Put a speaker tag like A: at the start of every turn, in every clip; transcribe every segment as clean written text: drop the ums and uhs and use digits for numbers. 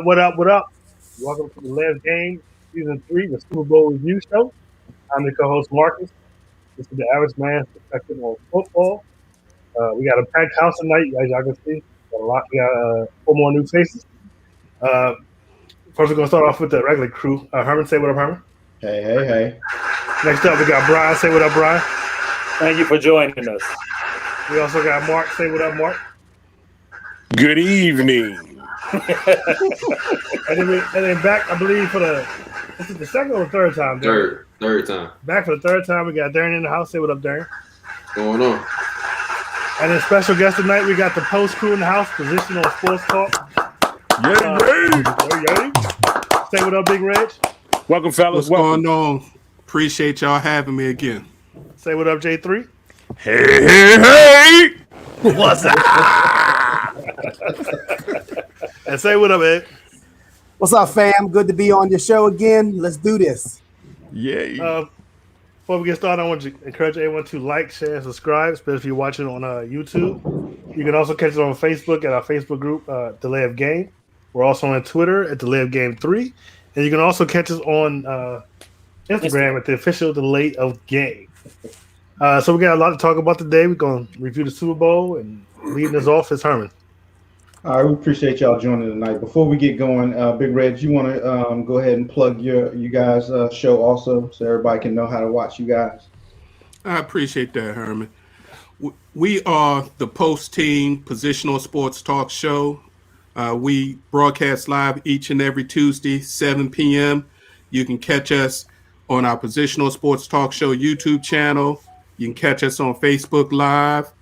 A: What up? What up? Welcome to the Last Game, Season 3, the Super Bowl Review Show. I'm the co-host Marcus. This is the average man's perspective on football. We got a packed house tonight, as y'all can see. Got a lot. We got four more new faces. Uh, First, we're gonna start off with the regular crew. Herman, say what up, Herman.
B: Hey.
A: Next up, we got Brian. Say what up, Brian.
C: Thank you for joining us.
A: We also got Mark. Say what up, Mark.
D: Good evening.
A: And then back, I believe this is the second or the third time.
E: Third time.
A: Back for the third time, we got Darren in the house. Say what up, Darren.
E: What's going on?
A: And then special guest tonight, we got the post crew in the house, positional sports talk. Yay. Say what up, Big Reg.
D: Welcome, fellas.
F: What's going on? Appreciate y'all having me again.
A: Say what up, J3.
D: Hey.
A: What's up? And say what up, Ed.
G: What's up, fam? Good to be on your show again. Let's do this.
D: Yay.
A: Before we get started, I want to encourage everyone to like, share, and subscribe, especially if you're watching on YouTube. You can also catch us on Facebook at our Facebook group, Delay of Game. We're also on Twitter at Delay of Game 3. And you can also catch us on Instagram at the official Delay of Game. So we got a lot to talk about today. We're going to review the Super Bowl, and leading us off is Herman.
B: All right, we appreciate y'all joining tonight. Before we get going, Big Red, you want to go ahead and plug you guys' show also, so everybody can know how to watch you guys?
F: I appreciate that, Herman. We are the Post Team Positional Sports Talk Show. We broadcast live each and every Tuesday, 7 p.m. You can catch us on our Positional Sports Talk Show YouTube channel. You can catch us on Facebook Live.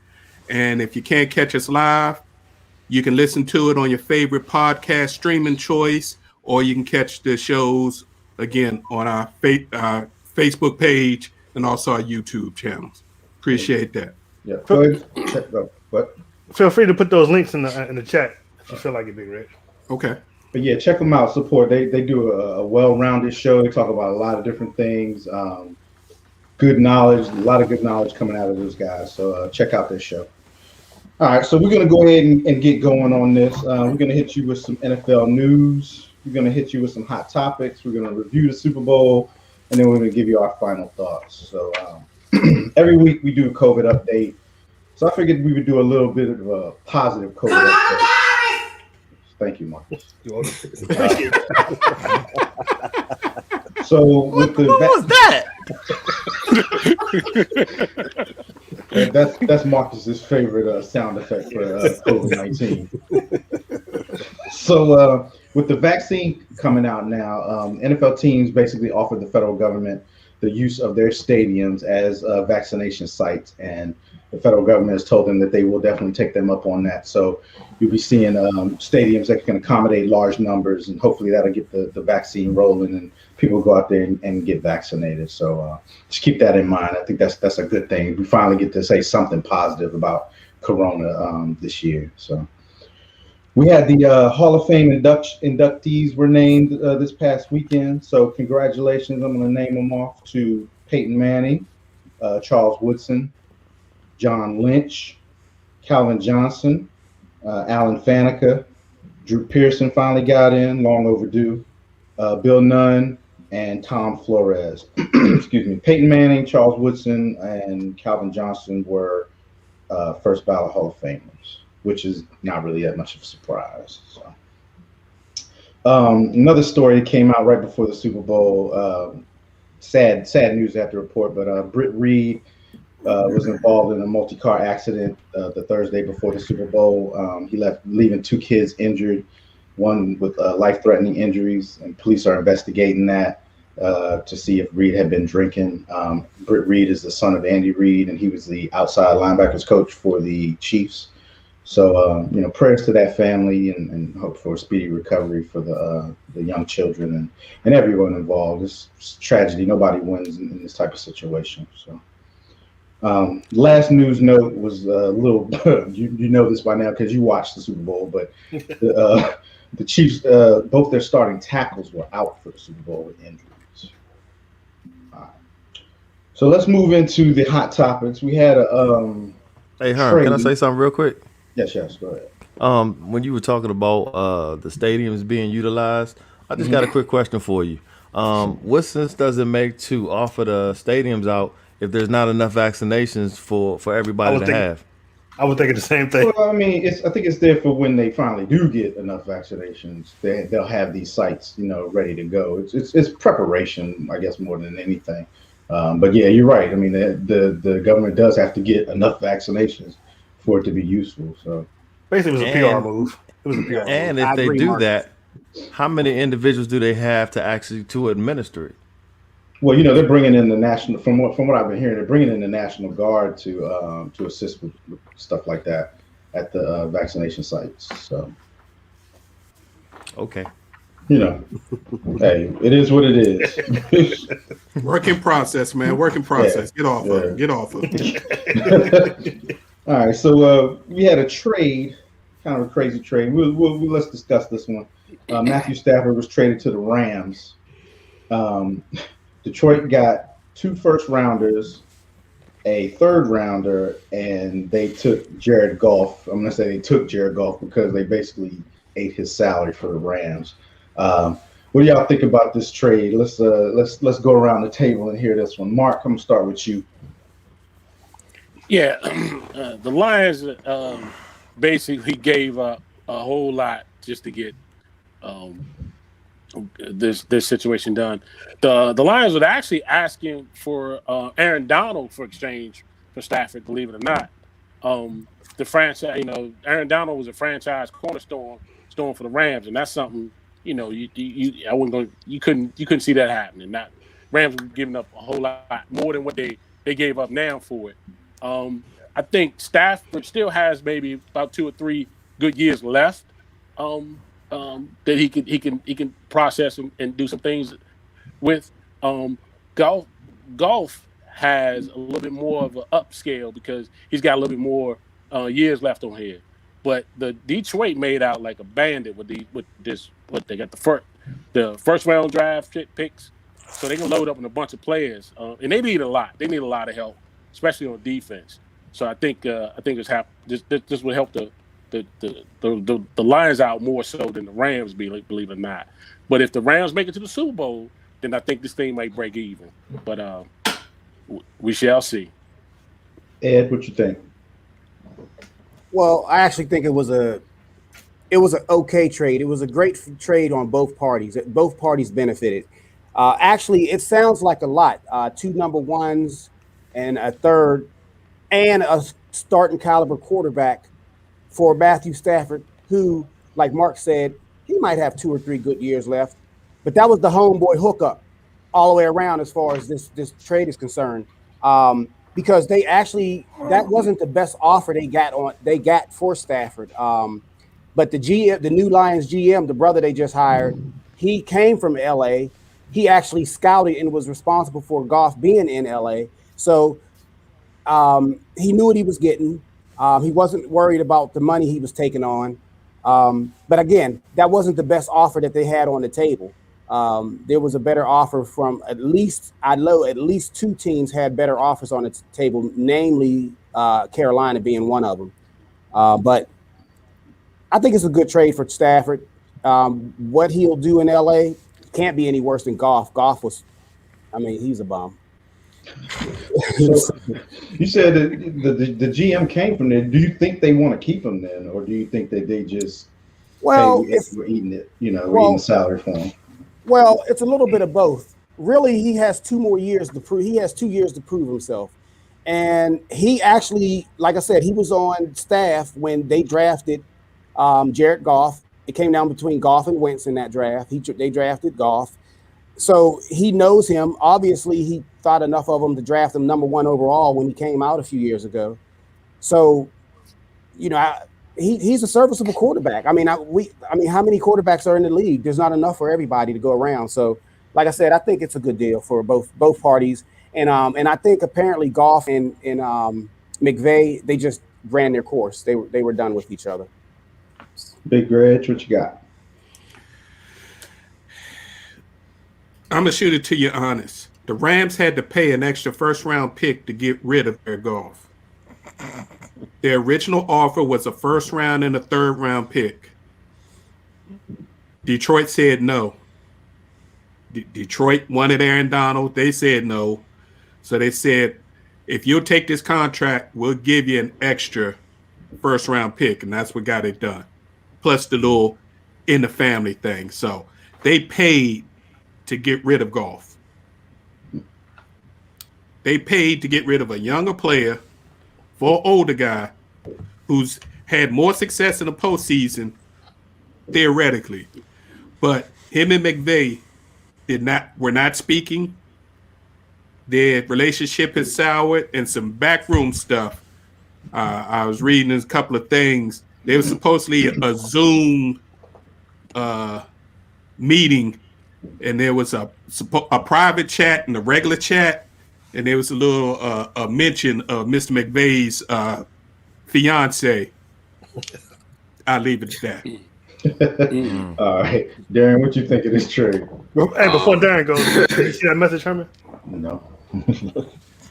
F: And if you can't catch us live, you can listen to it on your favorite podcast streaming choice, or you can catch the shows again on our Facebook page and also our YouTube channels. Appreciate that.
B: Yeah. Go ahead. What?
A: Feel free to put those links in the chat if you feel like it, Big Red.
F: Okay.
B: But yeah, check them out. Support. They do a well-rounded show. They talk about a lot of different things. Good knowledge. A lot of good knowledge coming out of those guys. So check out their show. All right, so we're going to go ahead and get going on this. We're going to hit you with some NFL news. We're going to hit you with some hot topics. We're going to review the Super Bowl, and then we're going to give you our final thoughts. So every week we do a COVID update. So I figured we would do a little bit of a positive COVID update. Thank you, Marcus.
A: Thank you.
B: So with
G: What was that?
B: That's Marcus's favorite sound effect for COVID-19. So with the vaccine coming out now, NFL teams basically offered the federal government the use of their stadiums as vaccination sites, and the federal government has told them that they will definitely take them up on that. So you'll be seeing stadiums that can accommodate large numbers, and hopefully that'll get the vaccine rolling and people go out there and get vaccinated. So just keep that in mind. I think that's a good thing. We finally get to say something positive about Corona this year. So we had the Hall of Fame inductees were named this past weekend. So congratulations. I'm going to name them off to Peyton Manning, Charles Woodson, John Lynch, Calvin Johnson, Alan Faneca, Drew Pearson finally got in, long overdue, Bill Nunn, and Tom Flores. Excuse me. Peyton Manning, Charles Woodson, and Calvin Johnson were first ballot Hall of Famers, which is not really that much of a surprise. So, another story that came out right before the Super Bowl. Sad news I have to report, but Britt Reed was involved in a multi-car accident the Thursday before the Super Bowl. He leaving two kids injured, one with life-threatening injuries, and police are investigating that to see if Reed had been drinking. Britt Reed is the son of Andy Reid, and he was the outside linebackers coach for the Chiefs. So, prayers to that family and hope for a speedy recovery for the young children and everyone involved. It's tragedy. Nobody wins in this type of situation. So. Last news note was a little, you know this by now because you watched the Super Bowl, but the Chiefs, both their starting tackles were out for the Super Bowl with injuries. All right. So let's move into the hot topics. We had a
H: Hey, Herm, can I say something real quick?
B: Yes, go ahead.
H: When you were talking about the stadiums being utilized, I just got a quick question for you. What sense does it make to offer the stadiums out if there's not enough vaccinations for everybody to have?
A: I was thinking the same thing.
B: Well, I mean, I think it's there for when they finally do get enough vaccinations. They'll have these sites, ready to go. It's preparation, I guess, more than anything. But yeah, you're right. I mean, the government does have to get enough vaccinations for it to be useful. So
A: basically, it was a PR move. It was a PR
H: And
A: move.
H: if they do that, how many individuals do they have to administer it?
B: Well, they're bringing in the national. From what I've been hearing, they're bringing in the National Guard to assist with stuff like that at the vaccination sites. So,
H: okay,
B: hey, it is what it is.
F: Work in process, man. Work in process. Get off of it. Get off of it.
B: All right, so we had a trade, kind of a crazy trade. Let's discuss this one. Matthew Stafford was traded to the Rams. Detroit got 2 first-rounders, a 3rd rounder, and they took Jared Goff. I'm gonna say they took Jared Goff because they basically ate his salary for the Rams. What do y'all think about this trade? Let's go around the table and hear this one. Mark, I'm gonna start with you.
D: Yeah, the Lions basically gave up a whole lot just to get this situation done. The Lions were actually asking for Aaron Donald for exchange for Stafford, believe it or not. The franchise, Aaron Donald was a franchise cornerstone for the Rams, and that's something you couldn't see that happening. Not Rams were giving up a whole lot more than what they gave up now for it. I think Stafford still has maybe about 2 or 3 good years left. That he can process and do some things with. Golf has a little bit more of an upscale because he's got a little bit more years left on here. But the Detroit made out like a bandit with this. What they got the first round draft picks, so they can load up on a bunch of players, and they need a lot. They need a lot of help, especially on defense. So I think this would help the Lions out more so than the Rams, believe it or not. But if the Rams make it to the Super Bowl, then I think this thing might break even. But we shall see.
B: Ed, what you think?
G: Well, I actually think it was an okay trade. It was a great trade on both parties. Both parties benefited. Actually, it sounds like a lot. 2 number 1s and a 3rd and a starting caliber quarterback for Matthew Stafford, who, like Mark said, he might have 2 or 3 good years left. But that was the homeboy hookup all the way around as far as this trade is concerned. Because that wasn't the best offer they got for Stafford. But the new Lions GM, the brother they just hired, he came from LA. He actually scouted and was responsible for Goff being in LA. So he knew what he was getting. He wasn't worried about the money he was taking on. But again, that wasn't the best offer that they had on the table. There was a better offer from at least 2 teams had better offers on the table, namely Carolina being one of them. But I think it's a good trade for Stafford. What he'll do in LA can't be any worse than Goff. He's a bum.
B: So, you said that the GM came from there. Do you think they want to keep him then, or do you think that they just we're eating it, we're eating salary for him?
G: Well, it's a little bit of both. Really, he has 2 more years to prove. He has 2 years to prove himself, and he actually, like I said, he was on staff when they drafted Jared Goff. It came down between Goff and Wentz in that draft. They drafted Goff. So he knows him. Obviously, he thought enough of him to draft him number 1 overall when he came out a few years ago. So, he's a serviceable quarterback. How many quarterbacks are in the league? There's not enough for everybody to go around. So, like I said, I think it's a good deal for both parties. And I think apparently Goff and McVay, they just ran their course. They were done with each other.
B: Big Reg, what you got?
F: I'm gonna shoot it to you honest. The Rams had to pay an extra first-round pick to get rid of their Goff. Their original offer was a first round and a third round pick. Detroit said no. Detroit wanted Aaron Donald. They said no. So they said, if you'll take this contract, we'll give you an extra first round pick. And that's what got it done. Plus the little in the family thing. So they paid to get rid of Goff. They paid to get rid of a younger player for an older guy who's had more success in the postseason, theoretically. But him and McVay were not speaking. Their relationship has soured, and some backroom stuff. I was reading a couple of things. There was supposedly a Zoom meeting, and there was a private chat and a regular chat, and there was a little a mention of Mr. McVay's fiance. I'll leave it at that.
B: All right, Darren, what you think of this trade?
A: Hey, before Darren goes, did you see that message, Herman?
B: No.
A: All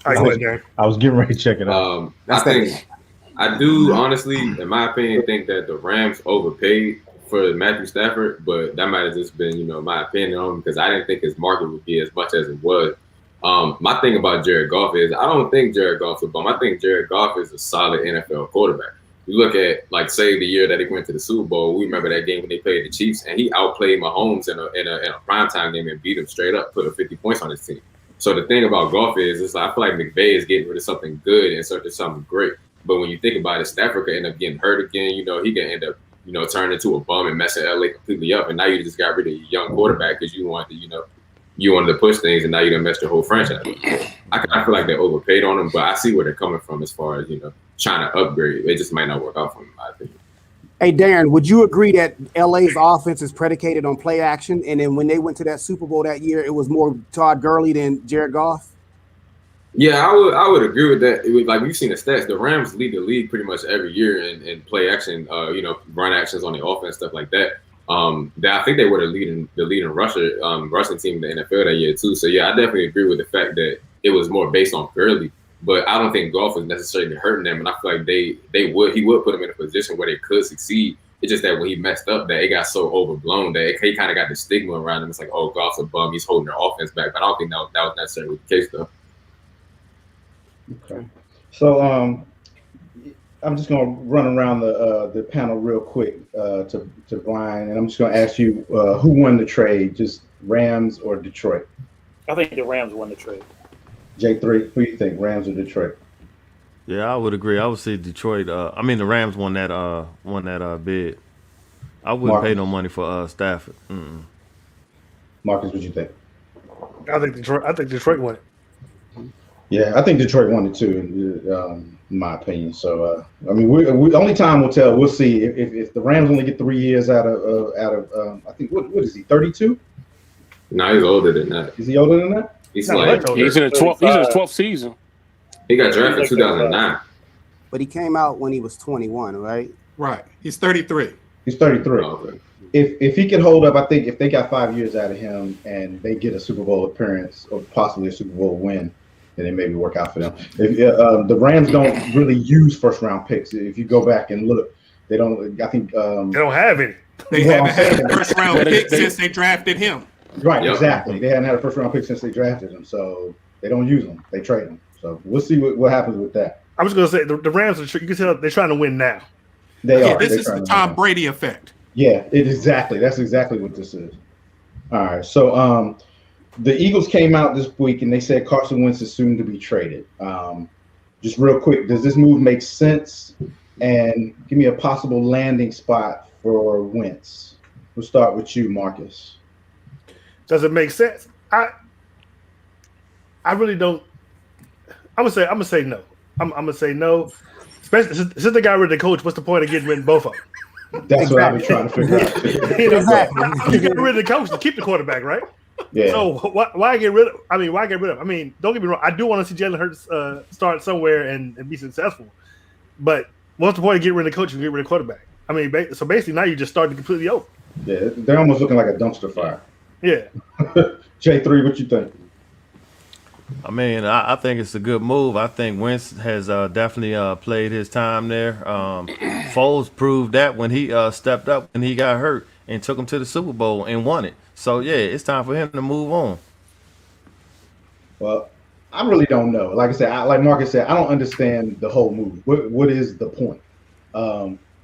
A: right, go ahead, Darren.
B: I was getting ready to check it out.
E: I do honestly, in my opinion, think that the Rams overpaid for Matthew Stafford, but that might have just been, my opinion on him because I didn't think his market would be as much as it was. My thing about Jared Goff is I don't think Jared Goff's a bum. I think Jared Goff is a solid NFL quarterback. You look at, say, the year that he went to the Super Bowl. We remember that game when they played the Chiefs, and he outplayed Mahomes in a primetime game and beat him straight up, put 50 points on his team. So the thing about Goff is I feel like McVay is getting rid of something good and searching something great. But when you think about it, Stafford could end up getting hurt again. He can end up, turning into a bum and messing LA completely up. And now you just got rid of your young quarterback because you wanted to push things, and now you're gonna mess your whole franchise. I kind of feel like they overpaid on him, but I see where they're coming from as far as trying to upgrade. It just might not work out for him, in my opinion.
G: Hey, Darren, would you agree that LA's offense is predicated on play action? And then when they went to that Super Bowl that year, it was more Todd Gurley than Jared Goff?
E: Yeah, I would agree with that. It was like we've seen the stats. The Rams lead the league pretty much every year in play action, run actions on the offense, stuff like that. I think they were the leading rushing team in the NFL that year too. So yeah, I definitely agree with the fact that it was more based on Gurley. But I don't think Goff was necessarily hurting them, and I feel like he would put them in a position where they could succeed. It's just that when he messed up, that it got so overblown that he kind of got the stigma around him. It's like, oh, Goff's a bum, he's holding their offense back. But I don't think that was necessarily the case, though.
B: Okay. So I'm just going to run around the panel real quick to Brian, and I'm just going to ask you who won the trade, just Rams or Detroit?
C: I think the Rams won the trade.
B: J3, who do you think, Rams or Detroit?
H: Yeah, I would agree. I would say Detroit. The Rams won that bid. I wouldn't pay no money for Stafford. Mm-mm.
B: Marcus, what you think?
A: I think Detroit won it.
B: Yeah, I think Detroit won it too, in my opinion. So, we only time will tell. We'll see if the Rams only get 3 years out of I think what is he, 32?
E: No, he's older than that.
B: Is he older than that?
E: He's
A: in
D: his 12th season.
E: He got drafted in 2009.
G: But he came out when he was 21, right?
F: Right. He's 33.
B: He's 33.
E: Oh, okay.
B: If he can hold up, I think if they got 5 years out of him and they get a Super Bowl appearance or possibly a Super Bowl win, then it maybe work out for them. The Rams don't really use first round picks. If you go back and look, they don't. I think
A: they don't have any.
F: They haven't had a first round pick since they drafted him.
B: Right,
E: Yep.
B: exactly. They hadn't had a first round pick since they drafted him, so they don't use them. They trade them. So we'll see what happens with that.
A: I was going to say the Rams. You can tell they're trying to win now.
B: They are.
F: This is the Tom Brady effect.
B: Yeah, exactly. That's exactly what this is. All right. So the Eagles came out this week and they said Carson Wentz is soon to be traded. Just real quick, does this move make sense? And give me a possible landing spot for Wentz. We'll start with you, Marcus.
A: Does it make sense? I really don't. I'm gonna say no. I'm gonna say no. Especially since they got rid of the coach, what's the point of getting rid of both of them?
B: That's what I've been trying to figure out.
A: You get rid of the coach to keep the quarterback, right?
B: Yeah.
A: So why get rid of? Why get rid of? Don't get me wrong. I do want to see Jalen Hurts start somewhere and be successful. But what's the point of getting rid of the coach and get rid of the quarterback? So basically now you just starting completely over.
B: Yeah, they're almost looking like a dumpster fire.
A: Yeah.
B: J3, what you think?
H: I mean, I think it's a good move. I think Wentz has definitely played his time there. Foles proved that when he stepped up when he got hurt and took him to the Super Bowl and won it. So yeah, it's time for him to move on.
B: Well, I really don't know. Like I said, like Marcus said, I don't understand the whole move. What is the point?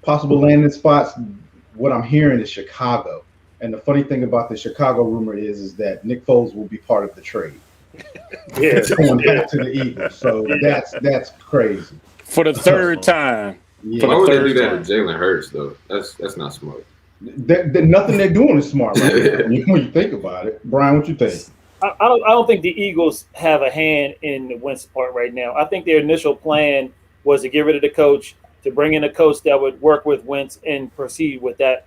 B: Possible landing spots. What I'm hearing is Chicago. And the funny thing about the Chicago rumor is that Nick Foles will be part of the trade.
C: Yeah.
B: Going back to the Eagles. So that's crazy.
D: For the third time.
B: Yeah.
E: Why would they do
D: third
E: that
D: time.
E: to Jalen Hurts though? That's not smart.
B: Nothing they're doing is smart, right? when you think about it. Brian, what you think?
C: I don't think the Eagles have a hand in the Wentz part right now. I think their initial plan was to get rid of the coach, to bring in a coach that would work with Wentz and proceed with that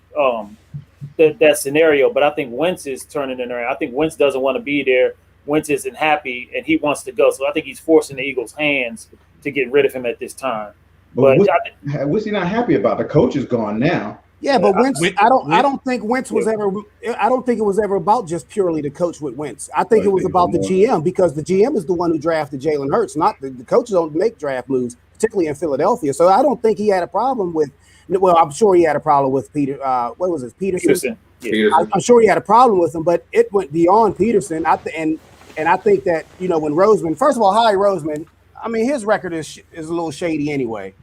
C: that scenario. But I think Wentz is turning it around. I think Wentz doesn't want to be there. Wentz isn't happy, and he wants to go. So I think he's forcing the Eagles' hands to get rid of him at this time. But
B: what's he not happy about? The coach is gone now.
G: Yeah, but Wentz, I don't think Wentz was ever. I don't think it was ever about just purely the coach with Wentz. I think it was about the GM, because the GM is the one who drafted Jalen Hurts. Not the coaches don't make draft moves, particularly in Philadelphia. So I don't think he had a problem with. Well, I'm sure he had a problem with Peter. What was it, Peterson?
C: Yeah.
G: I'm sure he had a problem with him, but it went beyond Peterson. And I think that when Roseman, first of all, Howie Roseman, I mean his record is a little shady anyway.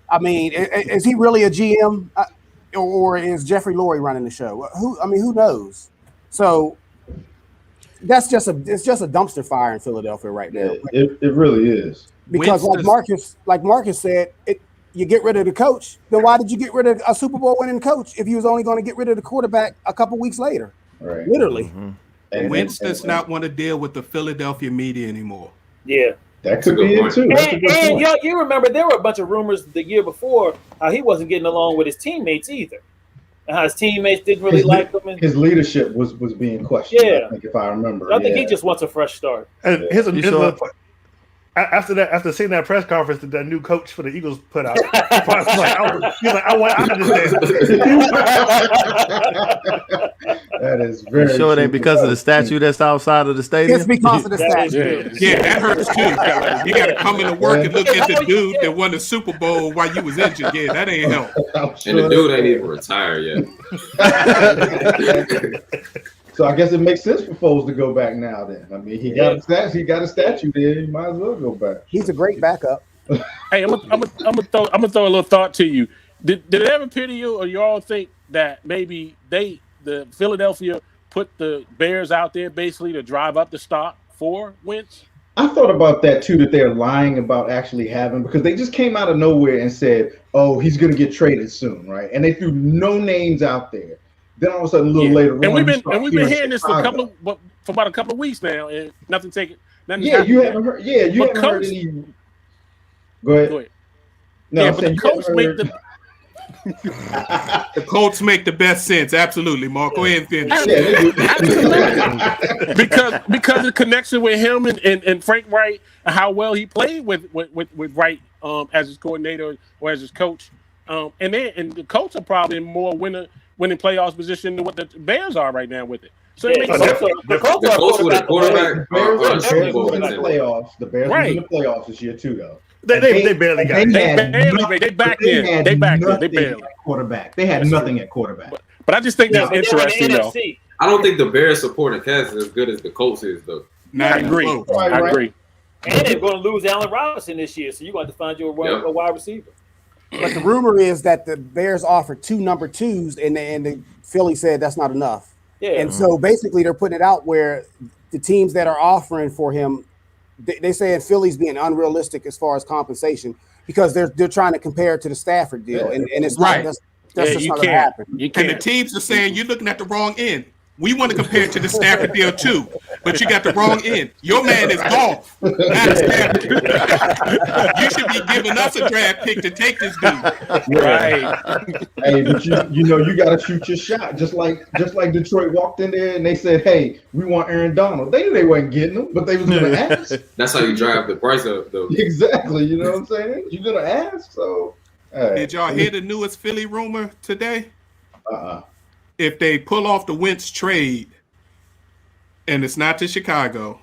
G: I mean, is he really a GM? Or is Jeffrey Lurie running the show? Who knows? So it's just a dumpster fire in Philadelphia right now.
B: It really is.
G: Because like Marcus said, you get rid of the coach, then why did you get rid of a Super Bowl winning coach if you was only going to get rid of the quarterback a couple weeks later?
B: Right.
G: Literally.
H: Mm-hmm.
B: And
F: Wentz does not want to deal with the Philadelphia media anymore.
C: Yeah.
B: That could be it too.
C: And you remember there were a bunch of rumors the year before how he wasn't getting along with his teammates either, and how his teammates didn't really like him. And
B: his leadership was being questioned.
C: Yeah.
B: I think if I remember.
C: I think he just wants a fresh start.
A: And here's another point. After seeing that press conference that new coach for the Eagles put out, I understand.
B: That is very.
H: You sure it ain't because of the statue that's outside of the stadium?
G: It's because of the statue.
F: Yeah, that hurts too. You got to come into work and look at the dude that won the Super Bowl while you was injured. Yeah, that ain't help.
E: And the dude ain't even retired yet.
B: So I guess it makes sense for Foles to go back now. Then I mean, he got a statue there. He might as well go back.
G: He's a great backup.
D: Hey, I'm gonna throw a little thought to you. Did it ever appear to you, or you all think that maybe the Philadelphia put the Bears out there basically to drive up the stock for Wentz?
B: I thought about that too, that they're lying about actually having, because they just came out of nowhere and said, "Oh, he's going to get traded soon," right? And they threw no names out there. Then all of a sudden, a little later on,
D: and we've been hearing this for about a couple of weeks now, and nothing taken.
B: Yeah, you haven't heard. Yeah, you haven't heard any. Go ahead. No,
D: yeah, but the Colts make
F: the Colts make the best sense. Absolutely, Mark. Go ahead and finish.
D: Absolutely. because the connection with him and Frank Wright, and how well he played with Wright as his coordinator or as his coach, and the Colts are probably in more winning playoffs position than what the Bears are right now with it. So it makes sense.
E: The Colts with a quarterback are in the Super Bowl
B: in the playoffs. The Bears were in the playoffs this year too, though.
A: They barely got it.
D: They backed in. They barely.
B: Quarterback. They had nothing at quarterback.
D: But I just think that's interesting, though.
E: I don't think the Bears supporting cast is as good as the Colts is, though.
D: I agree. I agree.
C: And they're going to lose Allen Robinson this year, so you're going to have to find you a wide receiver.
G: But the rumor is that the Bears offered 2 number 2s, and the Philly said that's not enough.
C: Yeah.
G: And so basically they're putting it out where the teams that are offering for him, they say in Philly's being unrealistic as far as compensation, because they're trying to compare it to the Stafford deal, and it's
F: right.
G: That's just not going to happen.
F: And the teams are saying you're looking at the wrong end. We want to compare it to the Stafford deal too, but you got the wrong end. Your man is Goff, not Stafford. You should be giving us a draft pick to take this dude.
B: Right. Hey, but you got to shoot your shot, just like Detroit walked in there and they said, "Hey, we want Aaron Donald." They knew they wasn't getting him, but they was going to ask.
E: That's how you drive the price up, though.
B: Exactly. You know what I'm saying? You're going to ask. So,
F: did y'all hear the newest Philly rumor today? If they pull off the Wentz trade, and it's not to Chicago,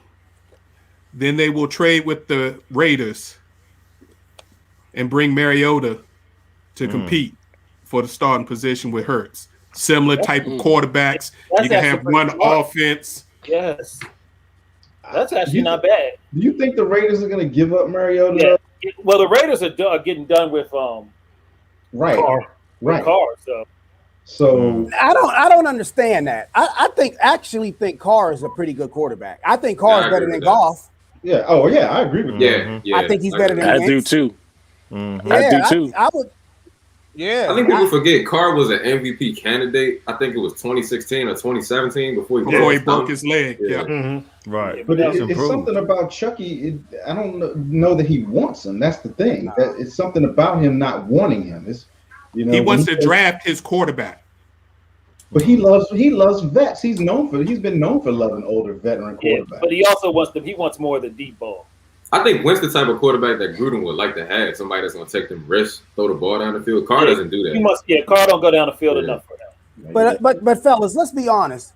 F: Then they will trade with the Raiders and bring Mariota to compete for the starting position with Hurts. Similar type of quarterbacks. You can have one offense.
C: Yes. That's actually not bad.
B: Do you think the Raiders are going to give up Mariota?
C: Yeah. Well, the Raiders are getting done with
B: right.
C: Carr,
B: So
G: I don't understand that. I actually think Carr is a pretty good quarterback. I think Carr is better than Goff.
B: Yeah. Oh yeah, I agree with that.
E: Yeah.
G: I think he's better than
D: I
G: Wentz.
D: do too.
H: Mhm.
D: I do too.
G: I would. Yeah.
E: I think people forget Carr was an MVP candidate. I think it was 2016 or 2017 before he
F: broke his leg. Yeah.
A: Mm-hmm.
H: Right.
B: But it's something about Chucky. I don't know that he wants him. That's the thing. That it's something about him not wanting him. It's,
F: he wants to draft his quarterback.
B: But he loves vets. He's been known for loving older veteran quarterbacks.
C: But he also wants more of the deep ball.
E: I think Wentz the type of quarterback that Gruden would like to have. Somebody that's going to take them risks, throw the ball down the field. Carr doesn't do that.
C: Carr don't go down the field enough for that.
G: But fellas, let's be honest.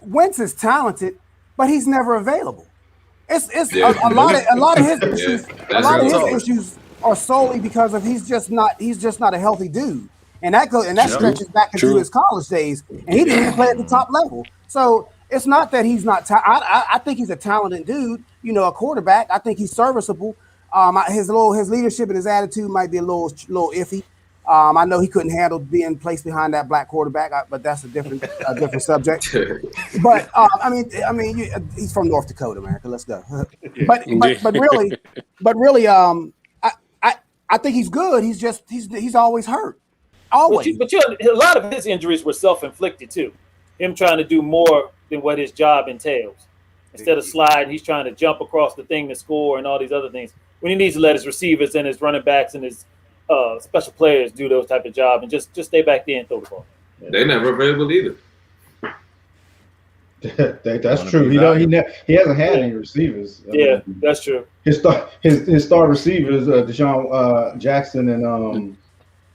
G: Wentz is talented, but he's never available. It's a lot of his issues. A lot of his issues are solely because of he's just not a healthy dude, and that stretches back into his college days, and he didn't even play at the top level. So it's not that he's not. I think he's a talented dude. A quarterback. I think he's serviceable. His leadership and his attitude might be a little iffy. I know he couldn't handle being placed behind that black quarterback, but that's a different subject. But he's from North Dakota, man. Let's go. But really, I think he's good. He's always hurt. Always.
C: But a lot of his injuries were self-inflicted too. Him trying to do more than what his job entails. Instead of sliding, he's trying to jump across the thing to score and all these other things. When he needs to let his receivers and his running backs and his special players do those type of job and just stay back there and throw the ball.
E: They never available either.
B: That's true. He hasn't had any receivers.
C: Yeah, that's true.
B: His star receivers, Deshaun Jackson and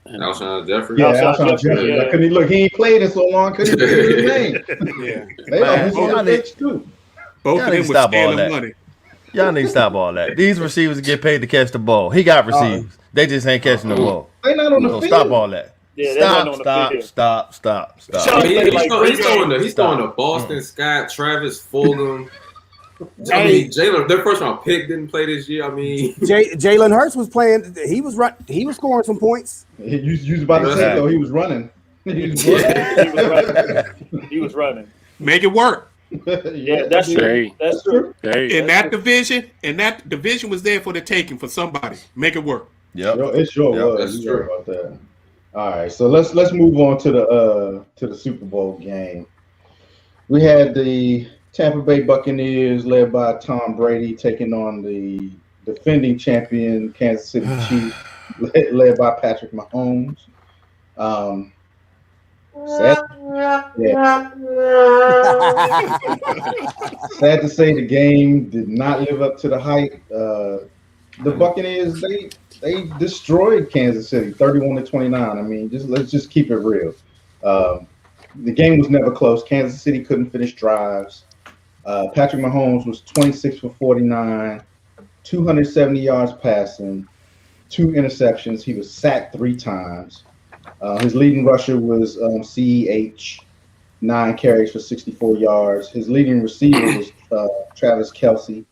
E: Alshon Jeffrey.
B: Yeah, Alshon Jeffrey.
C: Yeah.
B: Couldn't he look? He ain't played it so long. Couldn't he figure his name?
F: Yeah.
B: They on the bench too.
F: Both of them were stealing money.
H: Y'all need to stop all that. These receivers get paid to catch the ball. He got receivers. They just ain't catching the ball.
B: They not on the field.
H: Stop all that.
C: Yeah,
H: Stop.
E: He's throwing the Boston Scott, Travis Fulgham. Jalen, their first round pick didn't play this year.
G: Jalen Hurts was playing. He was scoring some points.
B: You was about to say though he was running. He
C: was running.
F: Make it work.
C: Yeah, that's true. That's true.
F: And that division was there for the taking for somebody. Make it work.
B: Yeah, it sure was. That's true about that. All right, so let's move on to the Super Bowl game. We had the Tampa Bay Buccaneers led by Tom Brady taking on the defending champion Kansas City Chiefs led by Patrick Mahomes. Sad to say the game did not live up to the hype. The Buccaneers, they destroyed Kansas City 31-29. Let's just keep it real. The game was never close. Kansas City couldn't finish drives. Patrick Mahomes was 26 for 49, 270 yards passing, 2 interceptions. He was sacked 3 times. His leading rusher was CEH, 9 carries for 64 yards. His leading receiver was Travis Kelce,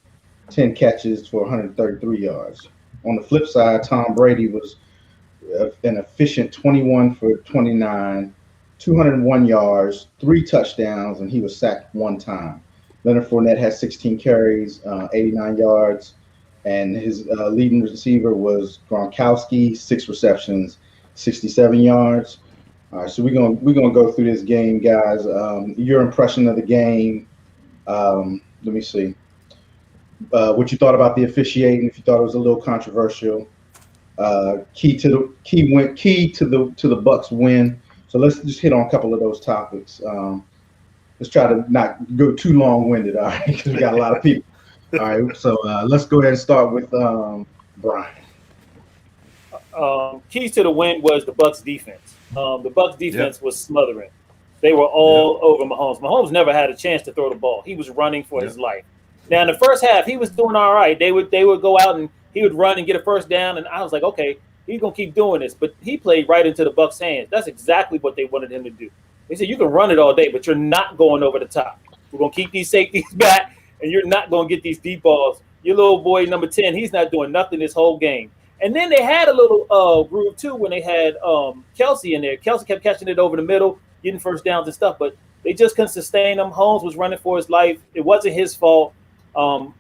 B: 10 catches for 133 yards. On the flip side, Tom Brady was an efficient 21 for 29, 201 yards, 3 touchdowns, and he was sacked 1 time. Leonard Fournette had 16 carries, 89 yards, and his leading receiver was Gronkowski, 6 receptions, 67 yards. All right, so we're gonna go through this game, guys. Your impression of the game. Let me see. What you thought about the officiating? If you thought it was a little controversial. Key to the Bucs win. So let's just hit on a couple of those topics. Let's try to not go too long-winded, all right? Because we got a lot of people. All right, so let's go ahead and start with Brian.
C: Keys to the win was the Bucs defense. The Bucs defense was smothering. They were all over Mahomes. Mahomes never had a chance to throw the ball. He was running for his life. Now in the first half, he was doing all right. They would go out and he would run and get a first down, and I was like, okay, he's gonna keep doing this. But he played right into the Bucs' hands. That's exactly what they wanted him to do. They said you can run it all day, but you're not going over the top. We're gonna keep these safeties back, and you're not gonna get these deep balls. Your little boy number 10, he's not doing nothing this whole game. And then they had a little groove too when they had Kelsey in there. Kelsey kept catching it over the middle, getting first downs and stuff, but they just couldn't sustain them. Holmes was running for his life. It wasn't his fault.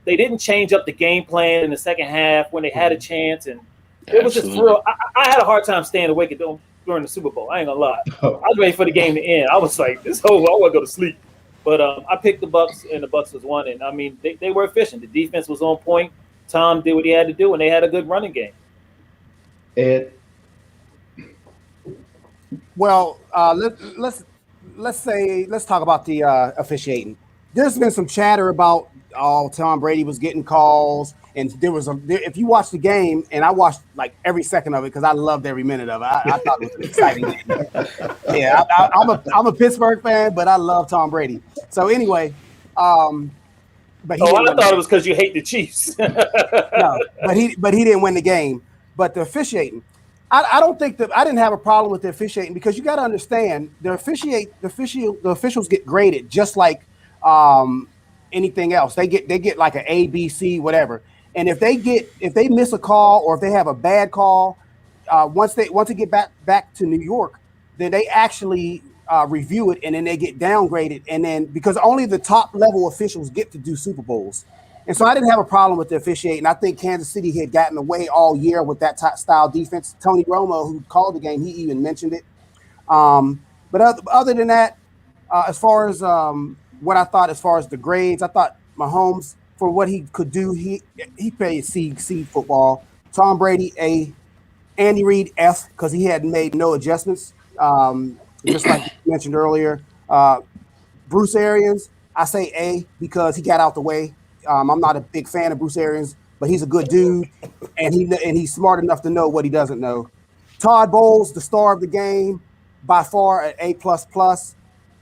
C: They didn't change up the game plan in the second half when they had a chance, and it was just real. I had a hard time staying awake during the Super Bowl. I ain't gonna lie. I was ready for the game to end. I was like, this whole I want to go to sleep. But I picked the Bucs, and the Bucs was won. And I mean, they were efficient. The defense was on point. Tom did what he had to do, and they had a good running game.
B: Ed.
G: Well, let's talk about the officiating. There's been some chatter about Tom Brady was getting calls, and if you watch the game, and I watched like every second of it because I loved every minute of it. I thought it was an exciting game. Yeah, I'm a Pittsburgh fan, but I love Tom Brady. So anyway, but
C: I thought it was because you hate the Chiefs.
G: No, but he didn't win the game. But the officiating, I don't think that I didn't have a problem with the officiating because you got to understand the officials get graded just like anything else. They get like an A, B, C, whatever. And if they miss a call or if they have a bad call, once they get back to New York, then they actually review it and then they get downgraded. And then because only the top level officials get to do Super Bowls. And so I didn't have a problem with the officiating. I think Kansas City had gotten away all year with that style defense. Tony Romo, who called the game, he even mentioned it. But other than that, as far as what I thought, as far as the grades, I thought Mahomes, for what he could do, he played C football. Tom Brady, A. Andy Reid, F, because he hadn't made no adjustments. Just like you mentioned earlier. Bruce Arians, I say A because he got out the way. I'm not a big fan of Bruce Arians, but he's a good dude, and he's smart enough to know what he doesn't know. Todd Bowles, the star of the game, by far an A++,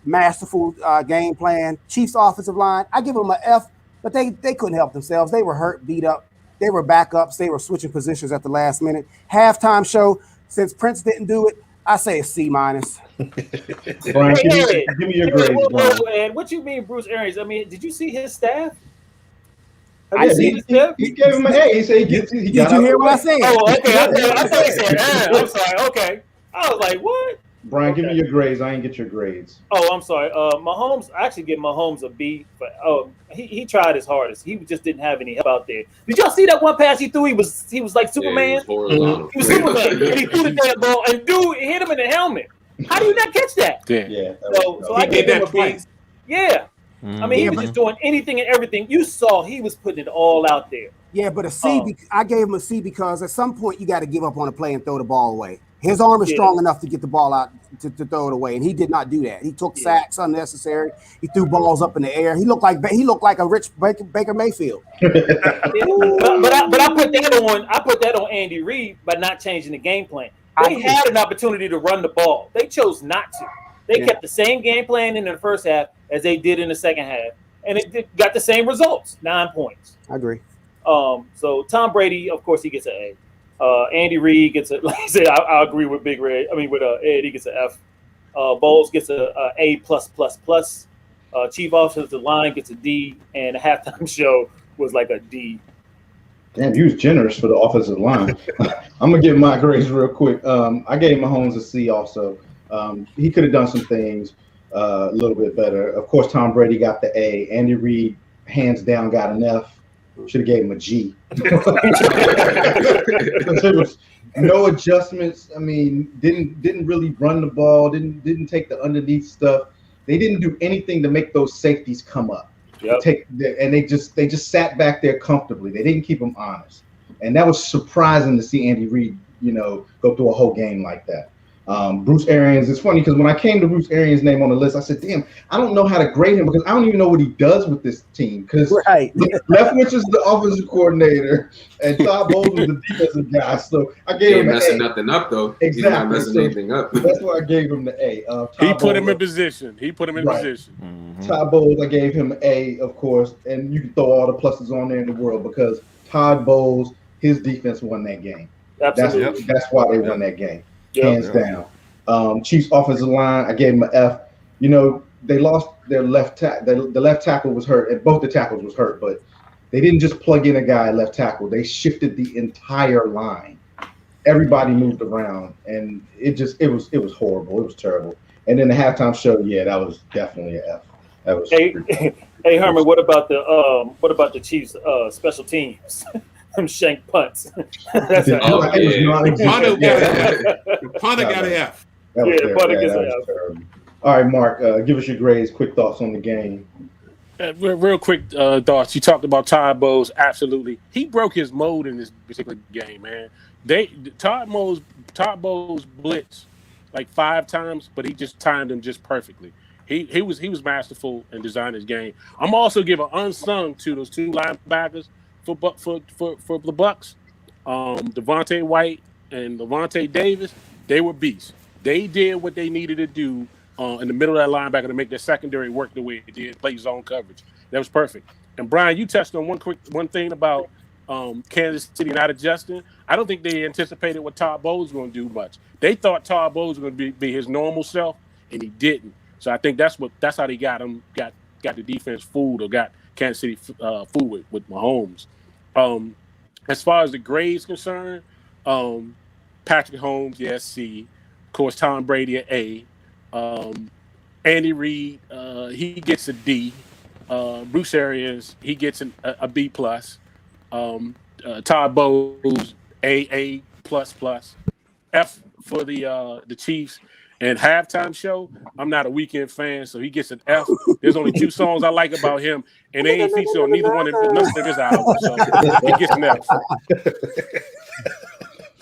G: masterful game plan. Chiefs offensive line, I give them an F, but they couldn't help themselves. They were hurt, beat up. They were backups. They were switching positions at the last minute. Halftime show, since Prince didn't do it, I say a C-.
B: Brian, give me your grade.
C: And what you mean, Bruce Arians? I mean, did you see his staff?
B: He gave him an A. He said did you
G: hear what I said?
C: Oh, okay. I thought he said I'm sorry. Okay. I was like, what?
B: Brian, give me your grades. I didn't get your grades.
C: Oh, I'm sorry. Mahomes, I actually give Mahomes a B, but he tried his hardest. He just didn't have any help out there. Did y'all see that one pass he threw? He was like Superman.
E: He was
C: Superman. And he threw the damn ball and dude hit him in the helmet. How do you not catch that?
B: Yeah.
C: So I gave him a B. Yeah. I mean, he was just doing anything and everything. You saw he was putting it all out there.
G: Yeah, but a C. I gave him a C because at some point you got to give up on a play and throw the ball away. His arm is strong enough to get the ball out to throw it away, and he did not do that. He took sacks unnecessary. He threw balls up in the air. He looked like a rich Baker Mayfield.
C: But I put that on Andy Reid by not changing the game plan. They had an opportunity to run the ball. They chose not to. They kept the same game plan in the first half as they did in the second half, and it got the same results, 9 points.
G: I agree.
C: So Tom Brady, of course, he gets an A. Andy Reid gets a, like I said, I agree with Big Red. I mean, with Ed, he gets an F. Bowles gets a A+++. Chief offensive line gets a D, and the halftime show was like a D.
B: Damn, you was generous for the offensive line. I'm gonna give my grades real quick. I gave Mahomes a C also. He could have done some things a little bit better. Of course, Tom Brady got the A. Andy Reid, hands down, got an F. Should have gave him a G. There was no adjustments. I mean, didn't really run the ball. Didn't take the underneath stuff. They didn't do anything to make those safeties come up.
C: Yep.
B: And they just sat back there comfortably. They didn't keep them honest, and that was surprising to see Andy Reid, go through a whole game like that. Bruce Arians. It's funny because when I came to Bruce Arians' name on the list, I said, "Damn, I don't know how to grade him because I don't even know what he does with this team." Because
G: Right.
B: Leftwich is the offensive coordinator, and Todd Bowles was the defensive guy. So I
E: He
B: gave
E: ain't
B: him an
E: messing
B: A.
E: nothing up though. He's
B: Exactly.
E: not messing
B: So
E: anything up.
B: that's why I gave him the A.
D: He
B: Todd
D: put him in
B: Bowles-
D: position. He put him in
B: Right.
D: position.
B: Todd Bowles, I gave him an A, of course, and you can throw all the pluses on there in the world because Todd Bowles, his defense won that game.
C: Absolutely.
B: That's why they won that game,
C: Yep.
B: hands down. Chiefs offensive line, I gave him an F. You know, they lost their left tackle. The left tackle was hurt, and both the tackles was hurt, but they didn't just plug in a guy at left tackle. They shifted the entire line. Everybody moved around, and it was horrible. It was terrible. And then the halftime show, yeah, that was definitely an F. That was
C: Hey, hey Herman, what about the Chiefs special teams? Them shank punts. That's an
B: Oh,
C: F.
B: it was non-existent.
F: Punter got
B: Yeah,
F: an F. Punter got an F.
B: that was
C: Yeah,
B: terrible.
C: Punter
B: Yeah,
C: gets
B: that
C: an
B: was
C: F.
B: terrible. All right, Mark, give us your grades, quick thoughts on the game.
D: Real quick thoughts. You talked about Todd Bowles. Absolutely, he broke his mold in this particular game, man. Todd Bowles blitzed like 5 times, but he just timed him just perfectly. He was masterful in designing his game. I'm also giving unsung to those 2 linebackers for the Bucks, Devontae White and Levante Davis. They were beasts. They did what they needed to do in the middle of that linebacker to make their secondary work the way it did, play zone coverage. That was perfect. And Brian, you touched on one thing about Kansas City not adjusting. I don't think they anticipated what Todd Bowles was going to do much. They thought Todd Bowles was going to be his normal self, and he didn't. So I think that's how they got the defense fooled, or got Kansas City fooled with Mahomes. As far as the grades concerned, Patrick Mahomes, yes, C. Of course, Tom Brady, an A. Andy Reid, he gets a D. Bruce Arians, he gets a B plus. Todd Bowles, A plus plus. F for the Chiefs. And halftime show, I'm not a Weeknd fan, so he gets an F. There's only 2 songs I like about him, and they ain't featured on neither one of his albums, so he gets an F.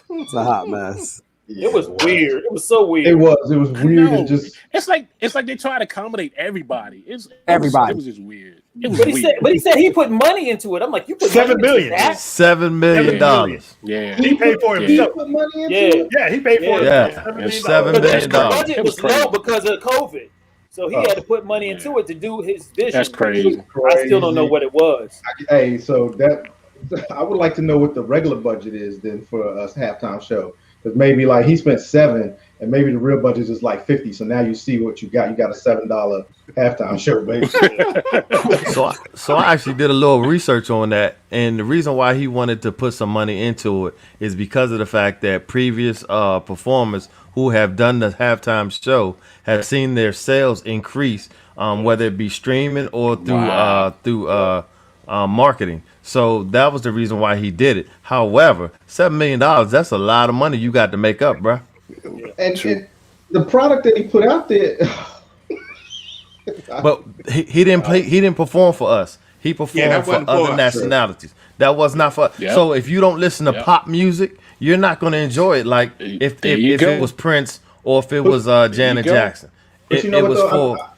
G: It's a hot mess.
C: It was weird. It was so weird.
B: It was weird.
D: No.
B: And just
D: It's like they try to accommodate everybody.
G: Everybody.
D: It was just weird. It was
C: But he
D: weird.
C: said he put money into it. I'm like, you put
A: $7
C: money
A: billion.
C: into that?
H: $7 million.
D: Yeah.
A: He paid for
B: he
A: himself.
B: put money into
C: Yeah.
B: it.
A: Yeah, he paid for it.
H: Yeah.
A: $7
H: $7
A: million.
H: million.
C: The budget
D: It was
C: was low
D: crazy.
C: because of COVID. So he
B: Oh.
C: had to put money into it to do his vision.
D: That's crazy.
C: I still don't know what it was.
B: Hey, so that I would like to know what the regular budget is then for a halftime show. Because maybe like he spent $7, and maybe the real budget is like $50. So now you see what you got. You got a $7 halftime show, baby.
H: So I actually did a little research on that, and the reason why he wanted to put some money into it is because of the fact that previous performers who have done the halftime show have seen their sales increase, whether it be streaming or through marketing. So that was the reason why he did it. However, $7 million, that's a lot of money you got to make up, bruh.
B: And the product that he put out there.
H: But he didn't play. He didn't perform for us. He performed
F: that
H: for
F: wasn't for
H: other
F: us.
H: nationalities. That was not for.
D: Yep.
H: So if you don't listen to
D: Yep.
H: pop music, you're not going to enjoy it. Like if
D: There you go.
H: it was Prince or if it was Janet
D: go.
H: Jackson.
B: But you know
H: It
B: what,
H: was
B: though?
H: for.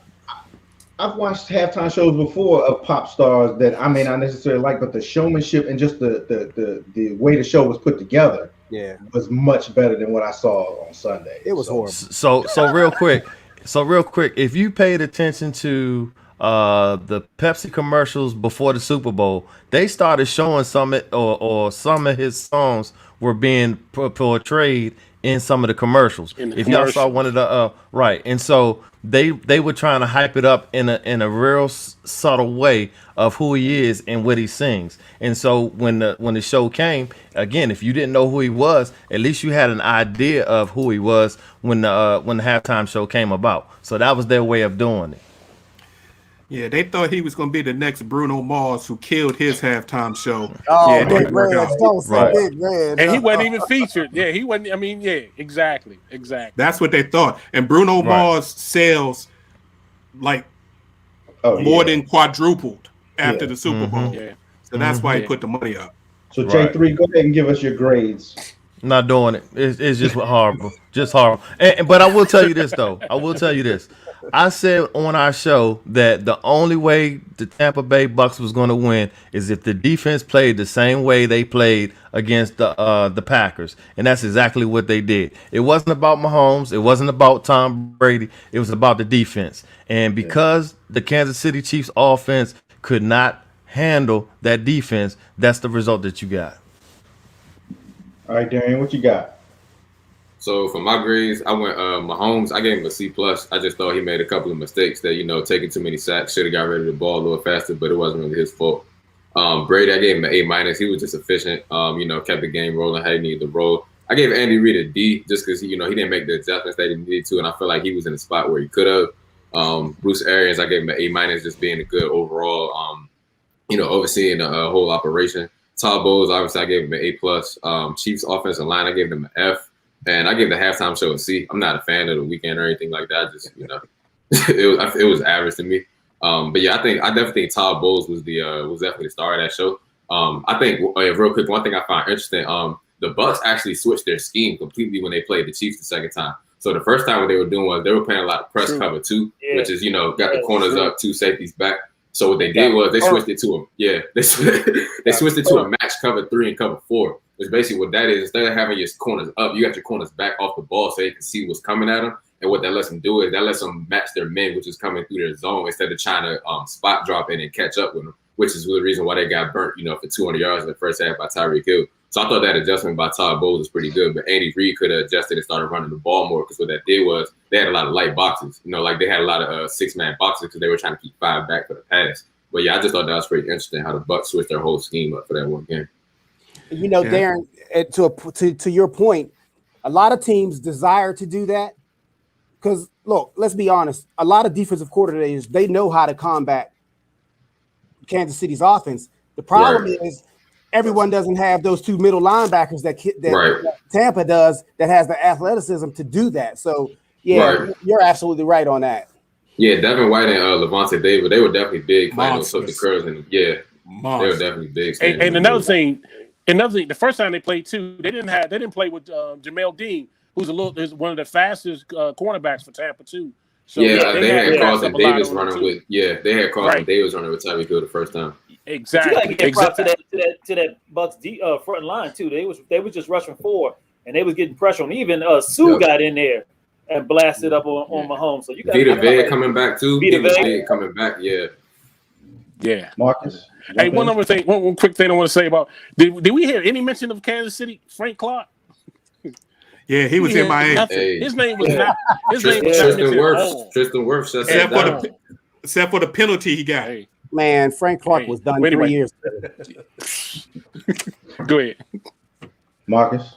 B: I've watched halftime shows before of pop stars that I may not necessarily like, but the showmanship and just the way the show was put together
G: Yeah,
B: was much better than what I saw on Sunday.
G: it was
B: So,
G: horrible.
H: So real quick, if you paid attention to the Pepsi commercials before the Super Bowl, they started showing some of his songs were being portrayed in some of the commercials.
D: In the
H: If y'all saw
D: commercials.
H: one of the right, and so they were trying to hype it up in a real subtle way of who he is and what he sings. And so when the show came, again, if you didn't know who he was, at least you had an idea of who he was when the halftime show came about. So that was their way of doing it.
F: Yeah, they thought he was going to be the next Bruno Mars who killed his halftime show.
G: Oh,
F: yeah, it
G: Big
F: didn't work
G: Red,
F: out.
G: don't say
H: Right.
G: Big Red.
D: And he wasn't even featured. Yeah, he wasn't. I mean, yeah, exactly.
F: That's what they thought. And Bruno Mars sales like more than quadrupled after
B: Yeah.
F: the Super Bowl.
D: Yeah.
F: So that's why he
D: Mhm.
F: put the money up.
B: So
H: Right.
B: J3, go ahead and give us your grades.
H: Not doing it. It's just horrible. Just horrible. But I will tell you this, though. I will tell you this. I said on our show that the only way the Tampa Bay Bucks was going to win is if the defense played the same way they played against the Packers. And that's exactly what they did. It wasn't about Mahomes. It wasn't about Tom Brady. It was about the defense. And because the Kansas City Chiefs offense could not handle that defense, that's the result that you got.
B: All right, Darian, what you got?
E: So for my grades, I went Mahomes. I gave him a C+. I just thought he made a couple of mistakes that, taking too many sacks, should have got rid of the ball a little faster, but it wasn't really his fault. Brady, I gave him an A-. He was just efficient, kept the game rolling how he needed to roll. I gave Andy Reid a D just because, he didn't make the adjustments that he needed to, and I feel like he was in a spot where he could have. Bruce Arians, I gave him an A- just being a good overall, overseeing the whole operation. Todd Bowles, obviously, I gave him an A+. Chiefs offensive line, I gave them an F. And I give the halftime show a C. I'm not a fan of the weekend or anything like that. Just, it was average to me. But yeah, I definitely think Todd Bowles was definitely the star of that show. I think real quick, one thing I found interesting, the Bucks actually switched their scheme completely when they played the Chiefs the second time. So the first time what they were doing was they were playing a lot of press cover too, which is, got the corners up, 2 safeties back. So what they did was they switched it to they switched it to a match cover 3 and cover 4. Which basically what that is, instead of having your corners up, you got your corners back off the ball so they can see what's coming at them. And what that lets them do is that lets them match their men, which is coming through their zone, instead of trying to spot drop in and catch up with them, which is the reason why they got burnt, for 200 yards in the first half by Tyreek Hill. So I thought that adjustment by Todd Bowles was pretty good, but Andy Reid could have adjusted and started running the ball more, because what that did was they had a lot of light boxes. Like they had a lot of 6-man boxes because they were trying to keep 5 back for the pass. But yeah, I just thought that was pretty interesting how the Bucks switched their whole scheme up for that one game.
G: Darren, to your point, a lot of teams desire to do that because, look, let's be honest, a lot of defensive coordinators, they know how to combat Kansas City's offense. The problem is everyone doesn't have those 2 middle linebackers that Tampa does that has the athleticism to do that. So, you're absolutely right on that.
E: Yeah, Devin White and Levante David, they were definitely big playing those took the curls, and they were definitely big.
D: And another thing, the first time they played too, they didn't play with Jamel Dean, who's one of the fastest cornerbacks for Tampa too. So
E: they had Carlton Davis running with Davis running with Tyreek Hill the first time.
C: Exactly. You gotta get props to that Bucks front line too. They was just rushing forward and they was getting pressure on. Even Sue got in there and blasted up on Mahomes. So you got
E: Vita Vea coming back too. Vita Vea coming back. Yeah.
B: Marcus.
D: Hey, one quick thing I want to say about did we hear any mention of Kansas City Frank Clark?
F: Yeah, he was in Miami.
D: His name was not.
E: Tristan Wirfs.
F: Except for the penalty he got.
G: Hey. Man, Frank Clark was done 3 years ago.
D: Go ahead,
B: Marcus.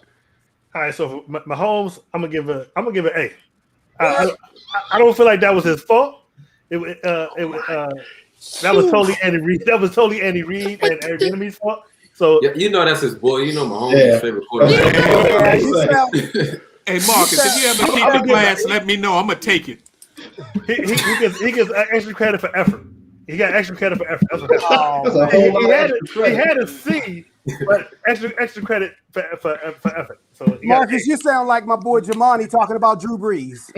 A: All right, so for Mahomes, I'm gonna give an A. I don't feel like that was his fault. That was totally Andy Reid. That was totally Andy Reid and Eric Bieniemy's fault. So
E: that's his boy. Mahomes is his favorite quarterback.
F: Hey Marcus, if you ever keep the glass, let me know. I'm gonna take it.
A: He gets extra credit for effort. He got extra credit for effort. He had a C, but extra credit for effort. So
G: Marcus, you sound like my boy Jamani talking about Drew Brees.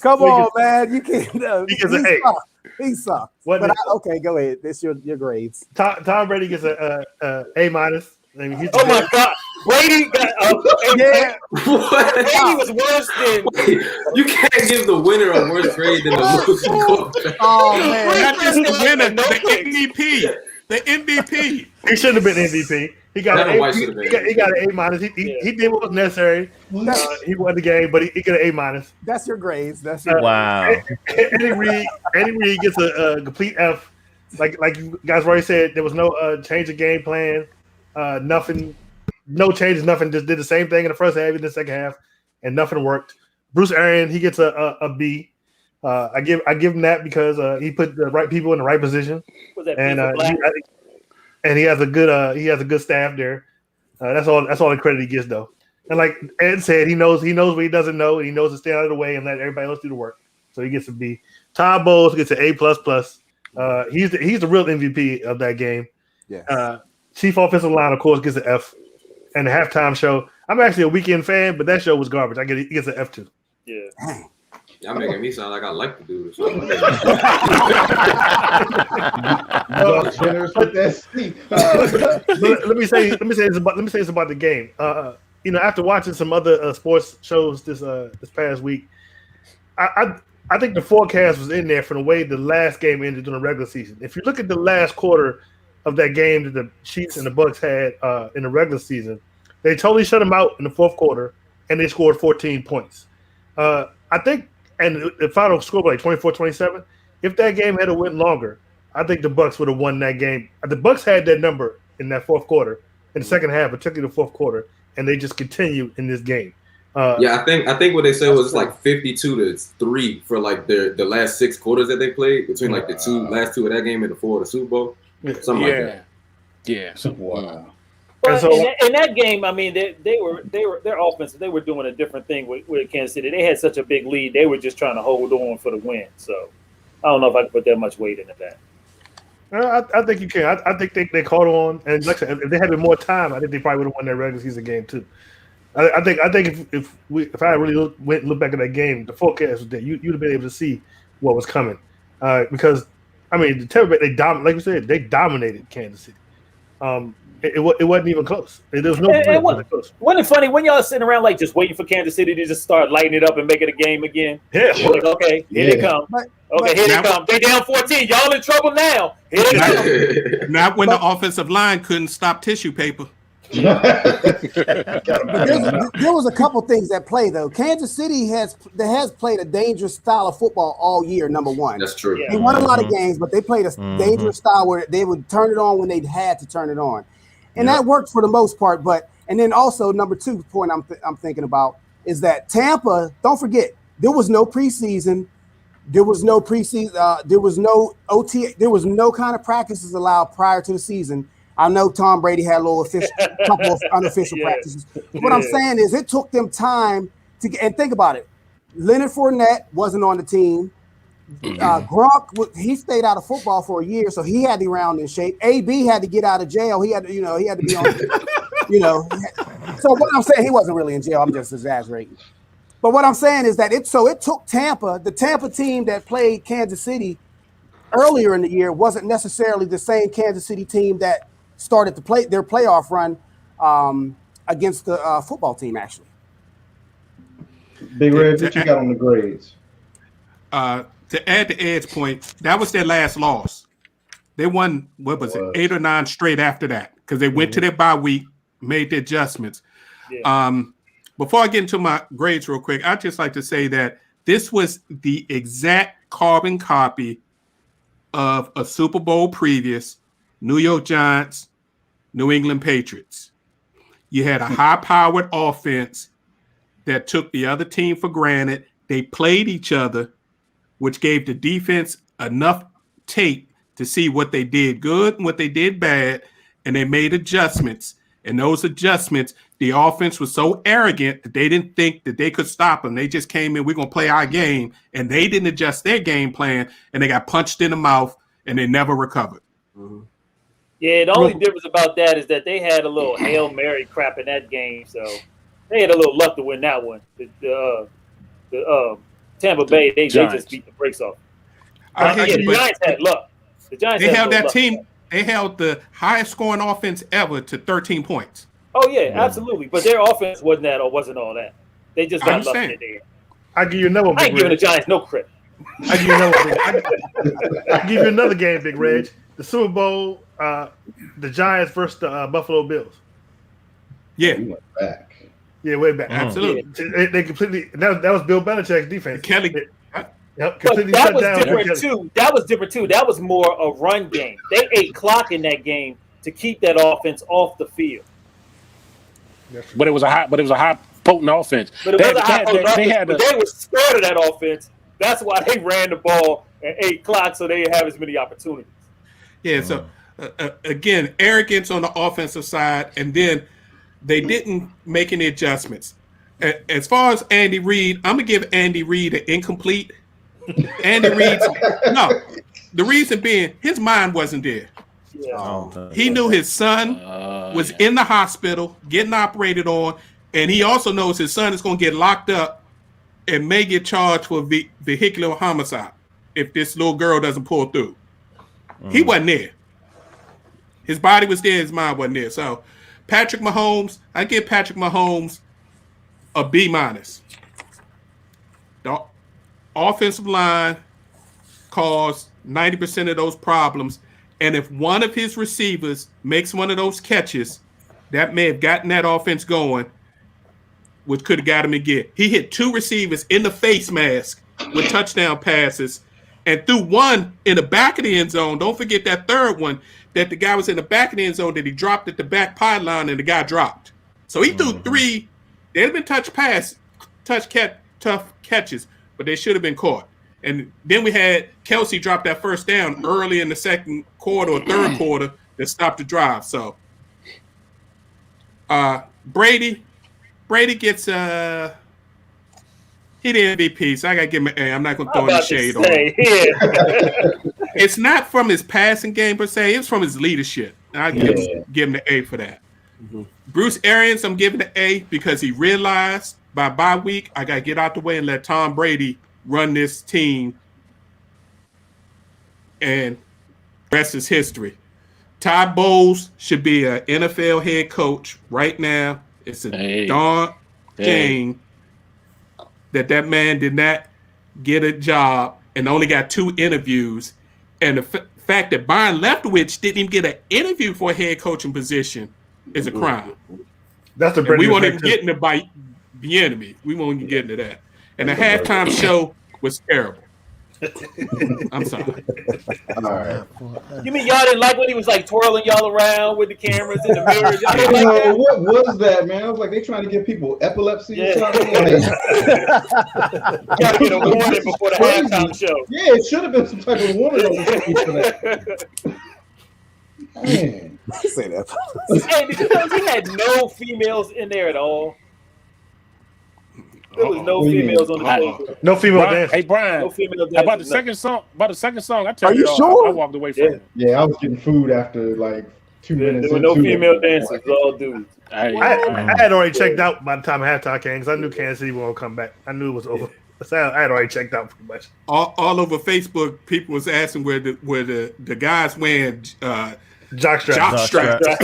G: Come on, man. You can't. He sucks. Okay, go ahead. This your grades.
A: Tom Brady gets a A-. I mean,
C: oh my God, Brady got Brady was worse than.
E: Wait, you can't give the winner a worse grade than the losing quarterback.
G: Oh man,
F: not just the winner, the MVP. The MVP.
A: He shouldn't have been MVP. He got an A. He got an A-. He did what was necessary. He won the game, but he got an A-.
G: That's your grades. That's
H: wow.
A: Andy Reid gets a complete F. Like you guys already said, there was no change of game plan. Nothing, no changes, nothing. Just did the same thing in the first half, in the second half, and nothing worked. Bruce Arians, he gets a B. I give him that because he put the right people in the right position, and he has a good staff there. That's all the credit he gets though. And like Ed said, he knows what he doesn't know, and he knows to stay out of the way and let everybody else do the work. So he gets a B. Todd Bowles gets an A++. He's the real MVP of that game.
G: Yeah.
A: Chief offensive line, of course, gets an F. and the halftime show. I'm actually a Weekend fan, but that show was garbage. It gets an F2.
C: Yeah.
E: Y'all making me sound like I like to do this.
A: Let me say this about the game. After watching some other sports shows this past week, I think the forecast was in there from the way the last game ended during the regular season. If you look at the last quarter of that game that the Chiefs and the Bucks had in the regular season, they totally shut them out in the fourth quarter, and they scored 14 points. I think, and the final score was like 24-27. If that game had went longer, I think the Bucks would have won that game. The Bucks had that number in that fourth quarter, in the second half, particularly the fourth quarter, and they just continued in this game.
E: I think what they said was it's like 52-3 for like the last 6 quarters that they played between like the last two of that game and the 4 of the Super Bowl, something like that.
D: Yeah. So,
C: Well, in that game, I mean, they were their offense. They were doing a different thing with Kansas City. They had such a big lead. They were just trying to hold on for the win. So I don't know if I can put that much weight into that.
A: I think you can. I think they caught on, and like I said, if they had more time, I think they probably would have won that regular season game too. I think if I really look back at that game, the forecast was that you'd have been able to see what was coming, because I mean the Tampa Bay like you said, they dominated Kansas City. It wasn't even close. There was no close.
C: Wasn't it funny when y'all sitting around like just waiting for Kansas City to just start lighting it up and make it a game again?
A: Yeah.
C: Like, okay, here they come. Okay, here they come. They down 14. Y'all in trouble now. Here they come.
F: Not when the offensive line couldn't stop tissue paper.
G: There was a couple things that play though. Kansas City has played a dangerous style of football all year. Number one,
E: that's true.
G: They won a lot of games, but they played a dangerous style where they would turn it on when they had to turn it on, and that worked for the most part. And then also number 2 point I'm thinking about is that Tampa. Don't forget there was no preseason. There was no preseason. There was no OTA. There was no kind of practices allowed prior to the season. I know Tom Brady had a couple of unofficial practices. What I'm saying is it took them time to get, and think about it. Leonard Fournette wasn't on the team. Gronk, he stayed out of football for a year, so he had to be around in shape. AB had to get out of jail. He had to be on, So what I'm saying, he wasn't really in jail. I'm just exaggerating. But what I'm saying is that it took Tampa, the Tampa team that played Kansas City earlier in the year wasn't necessarily the same Kansas City team that started to play their playoff run against the football team, actually.
B: Big Red, what you got on the grades?
F: To add to Ed's point, that was their last loss. They won, 8 or 9 straight after that because they went to their bye week, made the adjustments. Yeah. Before I get into my grades real quick, I'd just like to say that this was the exact carbon copy of a Super Bowl previous New York Giants, New England Patriots. You had a high-powered offense that took the other team for granted. They played each other, which gave the defense enough tape to see what they did good and what they did bad, and they made adjustments. And those adjustments, the offense was so arrogant that they didn't think that they could stop them. They just came in, we're going to play our game, and they didn't adjust their game plan, and they got punched in the mouth, and they never recovered.
C: Mm-hmm. Yeah, the only difference about that is that they had a little Hail Mary crap in that game, so they had a little luck to win that one. The Tampa Bay, they just beat the brakes off. The Giants had luck. The Giants held that
F: team. They held the highest scoring offense ever to 13 points.
C: Oh yeah, absolutely. But their offense wasn't all that. They just got lucky in there.
A: I give you another one.
C: I ain't giving the Giants no credit.
A: I give you another game, Big Reg. The Super Bowl, the Giants versus the Buffalo Bills.
F: Yeah,
B: we went back.
A: Yeah, way back.
F: Absolutely.
A: They completely. That was Bill Belichick's defense.
F: Kelly.
C: Yep, that was different too. That was different too. That was more a run game. They ate clock in that game to keep that offense off the field.
D: But it was a high potent offense.
C: But they were scared of that offense. That's why they ran the ball and ate clock so they didn't have as many opportunities.
F: Yeah. So again, arrogance on the offensive side, and then they didn't make any adjustments. As far as Andy Reid, I'm gonna give Andy Reid an incomplete. Andy Reid, no. The reason being, his mind wasn't there.
C: Yeah.
F: He knew his son was in the hospital getting operated on, and he also knows his son is going to get locked up and may get charged for vehicular homicide if this little girl doesn't pull through. He wasn't there. His body was there, his mind wasn't there. So Patrick Mahomes, I give Patrick Mahomes a B-. The offensive line caused 90% of those problems. And if one of his receivers makes one of those catches, that may have gotten that offense going, which could have got him again. He hit 2 receivers in the face mask with touchdown passes and threw one in the back of the end zone. Don't forget that third one, that the guy was in the back of the end zone that he dropped at the back pylon and the guy dropped. So he threw 3. They'd have been tough catches, but they should have been caught. And then we had Kelsey drop that first down early in the second quarter or third quarter that stopped the drive. So Brady gets he the MVP, so I gotta give him an A. I'm not gonna throw any shade on him. It's not from his passing game per se, it's from his leadership. And I give him the A for that. Bruce Arians, I'm giving the A because he realized by bye week I gotta get out the way and let Tom Brady run this team, and rest is history. Todd Bowles should be an NFL head coach right now. It's a darn shame that man did not get a job and only got 2 interviews. And the fact that Byron Leftwich didn't even get an interview for a head coaching position is a crime.
A: That's the
F: we won't even get into the enemy. We won't even get into that. And the halftime show was terrible. I'm sorry.
B: All right.
C: You mean y'all didn't like when he was like twirling y'all around with the cameras and the mirrors? Y'all didn't like that?
B: What was that, man? I was like, they trying to give people epilepsy or something. Like,
C: you gotta get a warning before the halftime show.
B: Yeah, it should have been some type of warning on the for that. Man.
G: Say that.
C: Hey, did you notice he had no females in there at all? There was no females on the show.
A: No female
D: Brian,
A: dancers.
D: hey Brian,
C: No female dancers.
D: about the second song, I tell
G: Are you
D: y'all,
G: sure?
D: I walked away from it.
B: Yeah, I was getting food after like 2 minutes.
C: There were no
B: into
C: female
B: it.
C: dancers, it was all dudes.
A: I had already checked out by the time halftime came because I knew Kansas City won't come back. I knew it was over. So I had already checked out pretty much.
F: All over Facebook, people was asking where the guys wearing
A: Jock
F: jock
A: strap.
F: straps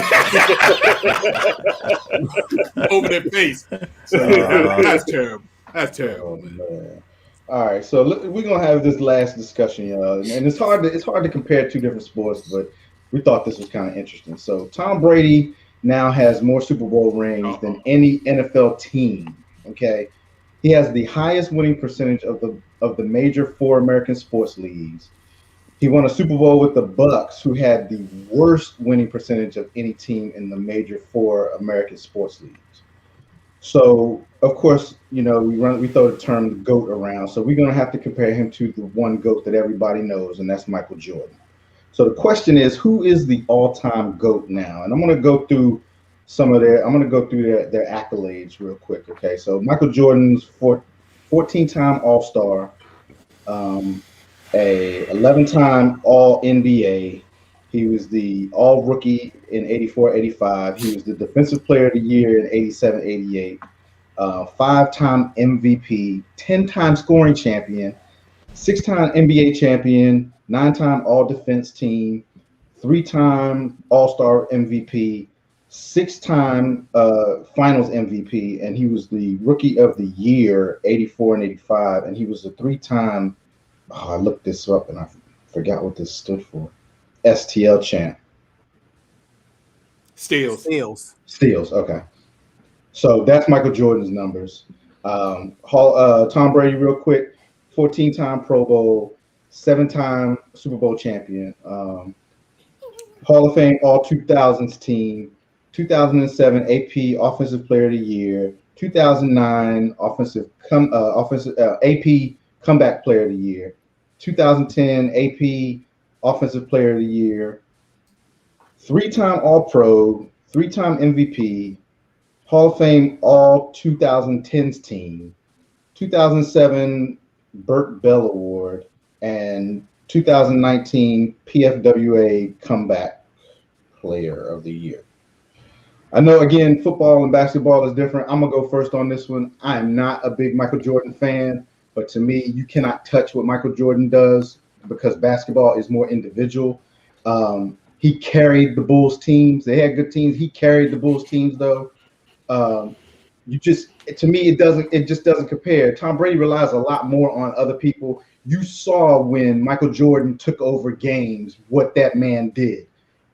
F: over their face. So, that's terrible. That's terrible.
B: Oh, man. All right, so we're gonna have this last discussion, y'all, and it's hard to compare 2 different sports, but we thought this was kind of interesting. So Tom Brady now has more Super Bowl rings than any NFL team. Okay, he has the highest winning percentage of the major 4 American sports leagues. He won a Super Bowl with the Bucks, who had the worst winning percentage of any team in the major 4 American sports leagues. So, of course, we throw the term GOAT around. So we're going to have to compare him to the one GOAT that everybody knows, and that's Michael Jordan. So the question is, who is the all-time GOAT now? And I'm going to go through their accolades real quick. Okay, so Michael Jordan's 14-time All-Star, a 11-time All-NBA. He was the All-Rookie in 84-85. He was the Defensive Player of the Year in 87-88. 5-time MVP, 10-time scoring champion, 6-time NBA champion, 9-time All-Defense Team, 3-time All-Star MVP, 6-time Finals MVP, and he was the Rookie of the Year 84 and 85, and he was a 3-time. I looked this up and I forgot what this stood for. STL champ.
F: Steals.
B: Okay. So that's Michael Jordan's numbers. Tom Brady, real quick, 14-time Pro Bowl, 7-time Super Bowl champion, Hall of Fame All 2000s team, 2007 AP Offensive Player of the Year, 2009 AP Comeback Player of the Year, 2010 AP Offensive Player of the Year, 3-time All-Pro, 3-time MVP, Hall of Fame All 2010s team, 2007 Burt Bell Award, and 2019 PFWA Comeback Player of the Year. I know, again, football and basketball is different. I'm going to go first on this one. I am not a big Michael Jordan fan, but to me, you cannot touch what Michael Jordan does because basketball is more individual. He carried the Bulls teams. They had good teams. He carried the Bulls teams, though. To me, it just doesn't compare. Tom Brady relies a lot more on other people. You saw when Michael Jordan took over games, what that man did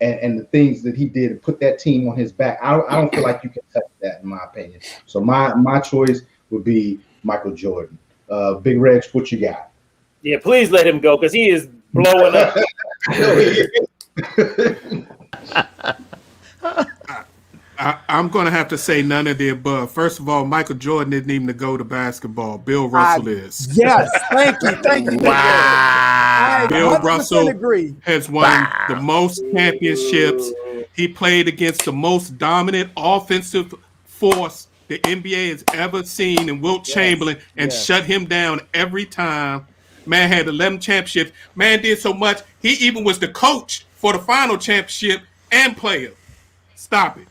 B: and the things that he did to put that team on his back. I don't feel like you can touch that, in my opinion. So my choice would be Michael Jordan. Big Reg, what you got?
C: Yeah, please let him go because he is blowing up.
F: I'm going to have to say none of the above. First of all, Michael Jordan didn't even go to basketball. Bill Russell is.
G: Yes, thank you.
H: Wow.
F: Bill
G: 100%
F: Russell
G: agree.
F: has won the most championships. He played against the most dominant offensive force the NBA has ever seen in Wilt Chamberlain and shut him down every time. Man had 11 championships. Man did so much. He even was the coach for the final championship and player. Stop it.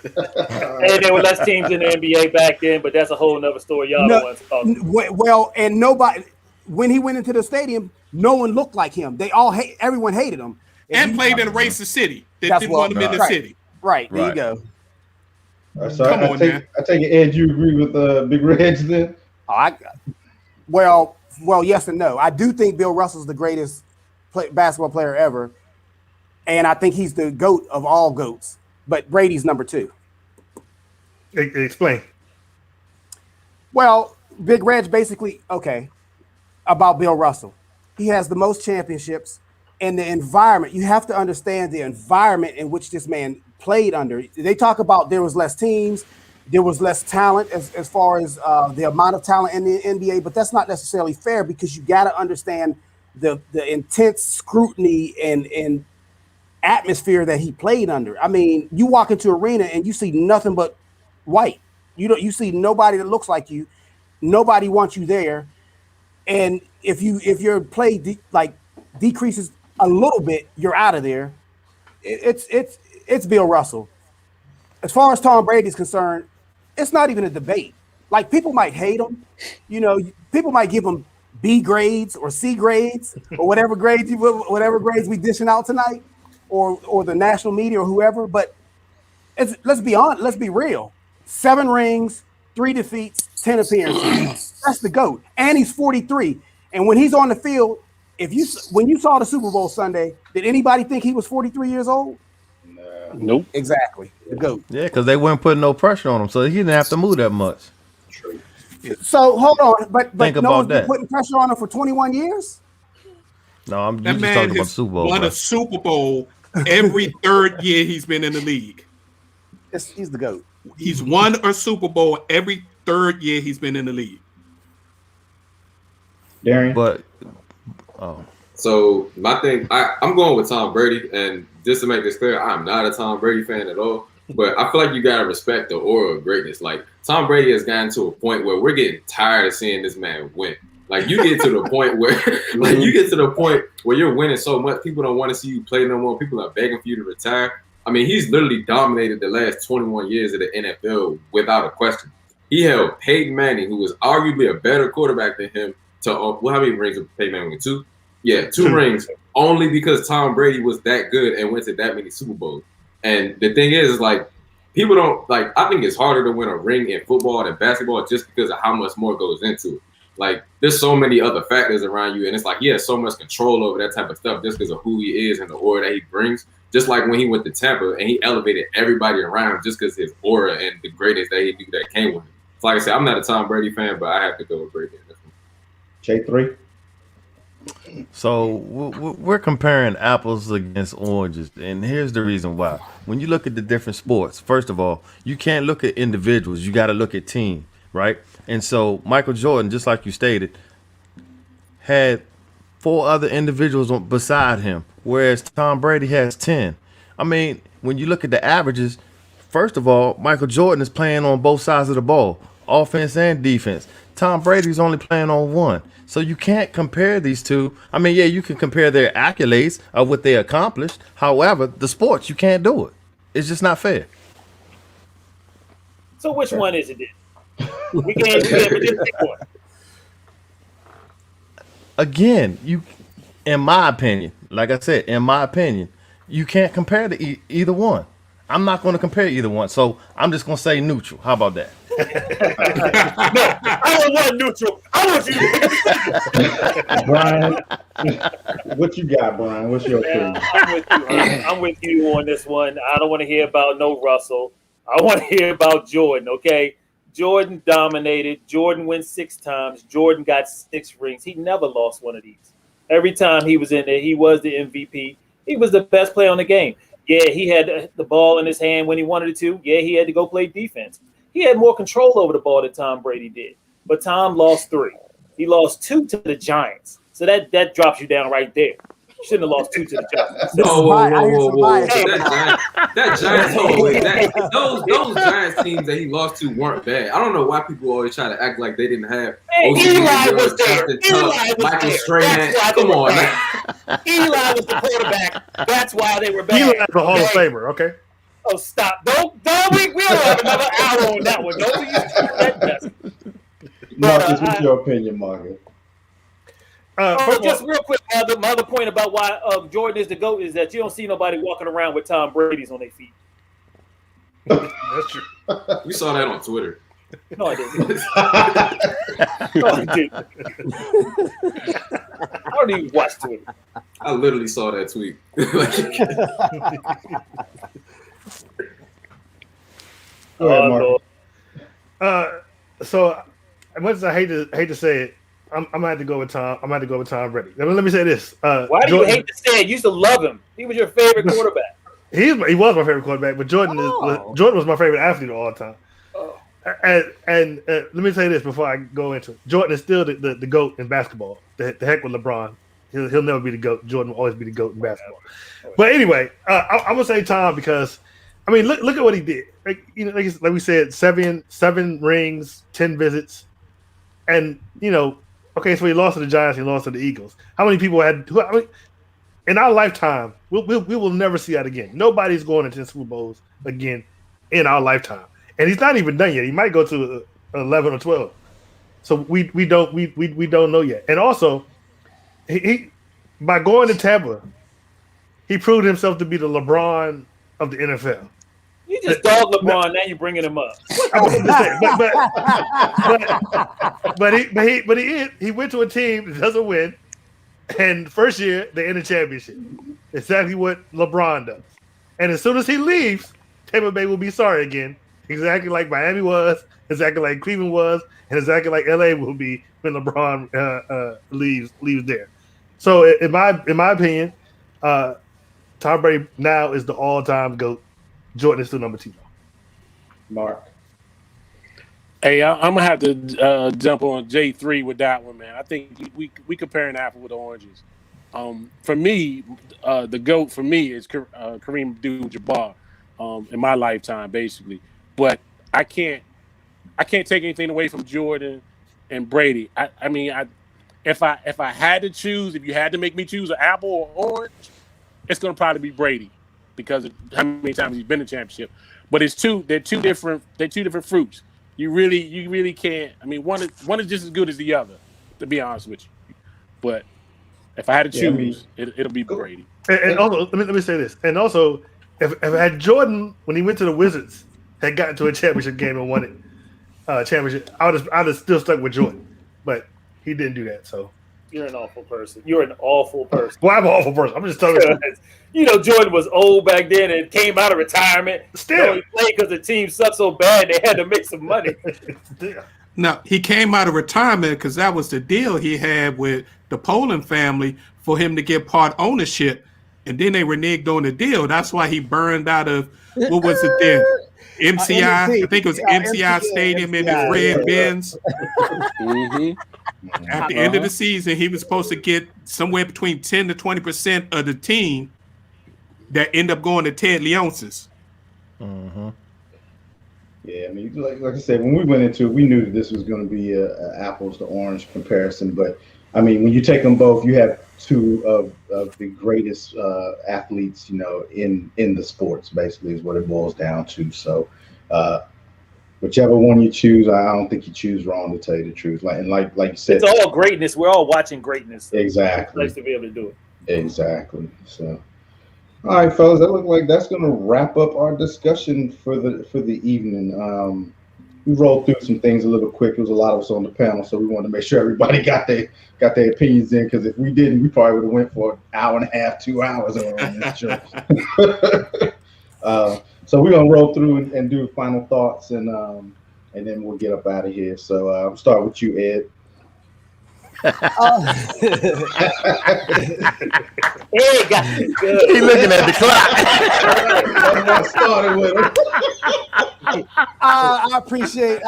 C: And there were less teams in the NBA back then, but that's a whole nother story. Y'all don't want to talk about.
G: Well, and nobody, when he went into the stadium, no one looked like him. Everyone hated him.
F: And played in a racist city. They didn't want him in the city.
G: Right, there you go.
B: So
F: Come on, man.
B: I take it, Ed, you agree with Big Reg then?
G: Well, yes and no. I do think Bill Russell's the greatest basketball player ever, and I think he's the GOAT of all GOATs. But Brady's number 2.
A: Explain.
G: Well, Big Reg basically, about Bill Russell. He has the most championships, and the environment. You have to understand the environment in which this man played under. They talk about there was less teams, there was less talent as far as the amount of talent in the NBA, but that's not necessarily fair because you got to understand the intense scrutiny and atmosphere that he played under. I mean, you walk into an arena and you see nothing but white. You see nobody that looks like you. Nobody wants you there. And if your play decreases a little bit, you're out of there. It's Bill Russell. As far as Tom Brady is concerned, it's not even a debate. Like, people might hate him. People might give him B grades or C grades or whatever grades we dishing out tonight, or the national media or whoever. But let's be honest. Let's be real. 7 rings, 3 defeats, 10 appearances. That's the GOAT. And he's 43. And when he's on the field, when you saw the Super Bowl Sunday, did anybody think he was 43 years old?
D: Nope.
G: Exactly. The GOAT.
H: Yeah, because they weren't putting no pressure on him, so he didn't have to move that much.
G: So hold on, but
H: Think
G: no one's
H: about
G: been
H: that.
G: putting pressure on him for 21 years.
H: No, I'm
F: That
H: just
F: man
H: talking about
F: has
H: Super Bowl.
F: won
H: bro.
F: a Super Bowl every third year he's been in the league.
G: He's the GOAT.
F: He's won a Super Bowl every third year he's been in the league.
B: Darian?
H: But
E: So my thing, I'm going with Tom Brady, and just to make this clear, I'm not a Tom Brady fan at all. But I feel like you gotta respect the aura of greatness. Like, Tom Brady has gotten to a point where we're getting tired of seeing this man win. Like, you get to the point where you're winning so much, people don't want to see you play no more. People are begging for you to retire. I mean, he's literally dominated the last 21 years of the NFL without a question. He held Peyton Manning, who was arguably a better quarterback than him, to how many rings did Peyton Manning win? 2? Yeah, 2 rings. Only because Tom Brady was that good and went to that many Super Bowls. And the thing is, like, people don't, like, I think it's harder to win a ring in football than basketball just because of how much more goes into it. Like, there's so many other factors around you, and it's like he has so much control over that type of stuff just because of who he is and the aura that he brings. Just like when he went to Tampa and he elevated everybody around just because his aura and the greatness that he knew that came with him. So like I said, I'm not a Tom Brady fan, but I have to go with Brady.
B: J3?
H: So we're comparing apples against oranges, and here's the reason why. When you look at the different sports, first of all, you can't look at individuals. You got to look at team, right? And so Michael Jordan, just like you stated, had 4 other individuals beside him, whereas Tom Brady has 10. I mean, when you look at the averages, first of all, Michael Jordan is playing on both sides of the ball, offense and defense. Tom Brady's only playing on one. So you can't compare these two. I mean, yeah, you can compare their accolades of what they accomplished. However, the sports, you can't do it. It's just not fair.
C: So which one is it then? We can't just pick one.
H: Again, in my opinion, like I said, in my opinion, you can't compare either one. I'm not going to compare either one. So I'm just going to say neutral. How about that?
C: No, I don't want neutral. I want you.
B: Brian, what you got, Brian? What's your opinion?
C: I'm with you on this one. I don't want to hear about no Russell. I want to hear about Jordan, okay? Jordan dominated. Jordan went 6 times. Jordan got 6 rings. He never lost one of these. Every time he was in there, he was the MVP. He was the best player on the game. Yeah, he had the ball in his hand when he wanted to. Yeah, he had to go play defense. He had more control over the ball than Tom Brady did. But Tom lost 3. He lost 2 to the Giants. So that drops you down right there. You shouldn't have lost 2 to the Giants.
E: Whoa. That Giants, those Giants teams that he lost to weren't bad. I don't know why people always try to act like they didn't have
C: Eli was there.
E: Michael Strahan. Come on, man.
C: Eli was the quarterback. That's why they were bad.
A: Eli's a Hall of Famer, okay?
C: Oh, stop. Don't we don't have another hour on that one. Don't we use that.
B: Marcus, what's your opinion, Marcus?
C: Just real quick, my other point about why Jordan is the GOAT is that you don't see nobody walking around with Tom Brady's on their feet.
A: That's true.
E: We saw that on Twitter.
C: No, I didn't. No, I didn't. I don't even watch Twitter.
E: I literally saw that tweet.
B: Go ahead, Marcus.
A: So as much as I hate to say it, I'm gonna have to go with Tom. I'm gonna have to go with Tom Brady. Let me say this.
C: Why do
A: Jordan,
C: you hate to say it? You used to love him. He was your favorite quarterback.
A: He was my favorite quarterback, but Jordan was my favorite athlete of all time.
C: Oh.
A: And let me say this before I go into it. Jordan is still the GOAT in basketball. The heck with LeBron. He'll never be the GOAT. Jordan will always be the GOAT in basketball. But anyway, I'm gonna say Tom because I mean look at what he did. Like we said, seven rings, 10 visits, and okay, so he lost to the Giants, he lost to the Eagles. How many people in our lifetime, we will never see that again. Nobody's going into Super Bowls again in our lifetime. And he's not even done yet. He might go to 11 or 12. So we don't know yet. And also, he by going to Tampa, he proved himself to be the LeBron of the NFL.
C: You just dog LeBron, now you're bringing him up.
A: But he went to a team that doesn't win, and first year they in the championship. Exactly what LeBron does. And as soon as he leaves, Tampa Bay will be sorry again. Exactly like Miami was, exactly like Cleveland was, and exactly like LA will be when LeBron leaves there. So in my opinion, Tom Brady now is the all-time GOAT. Jordan is still number 2.
B: Mark.
D: Hey, I'm gonna have to jump on J3 with that one, man. I think we comparing apple with oranges. For me, the GOAT for me is Kareem Abdul-Jabbar in my lifetime, basically. But I can't take anything away from Jordan and Brady. I mean, if I had to choose, if you had to make me choose an apple or orange, it's gonna probably be Brady because of how many times he's been in the championship. But they're two different fruits. You really can't. I mean, one is just as good as the other, to be honest with you. But if I had to choose, it'll be Brady.
A: And also, let me say this. And also, if had Jordan, when he went to the Wizards, had gotten to a championship game and won it, championship, I'd have still stuck with Jordan. But he didn't do that. So
C: you're an awful person. You're an awful person.
A: Well, I'm an awful person. I'm just telling you.
C: Jordan was old back then and came out of retirement.
A: Still,
C: he played because the team sucked so bad they had to make some money.
F: No, he came out of retirement because that was the deal he had with the Poland family for him to get part ownership, and then they reneged on the deal. That's why he burned out of what was it then? MCI, I think it was MCI Stadium in his red Benz. At the end of the season, he was supposed to get somewhere between 10 to 20% of the team that end up going to Ted Leonsis.
B: Yeah, I mean, like I said, when we went into it, we knew that this was going to be a apples to orange comparison. But I mean, when you take them both, you have two of the greatest athletes, in the sports. Basically, is what it boils down to. So, whichever one you choose, I don't think you choose wrong, to tell you the truth. Like you said,
C: It's all greatness. We're all watching greatness. So
B: exactly.
C: It's nice to be able to do it.
B: Exactly. So, all right, fellas, that looks like that's going to wrap up our discussion for the evening. We rolled through some things a little quick. There was a lot of us on the panel, so we wanted to make sure everybody got their opinions in. Because if we didn't, we probably would have went for an hour and a half, 2 hours on this show. So we're gonna roll through and do final thoughts, and then we'll get up out of here. So I'll start with you, Ed.
C: Hey, guys, good.
H: He looking at the clock.
B: That's what started with him.
G: I appreciate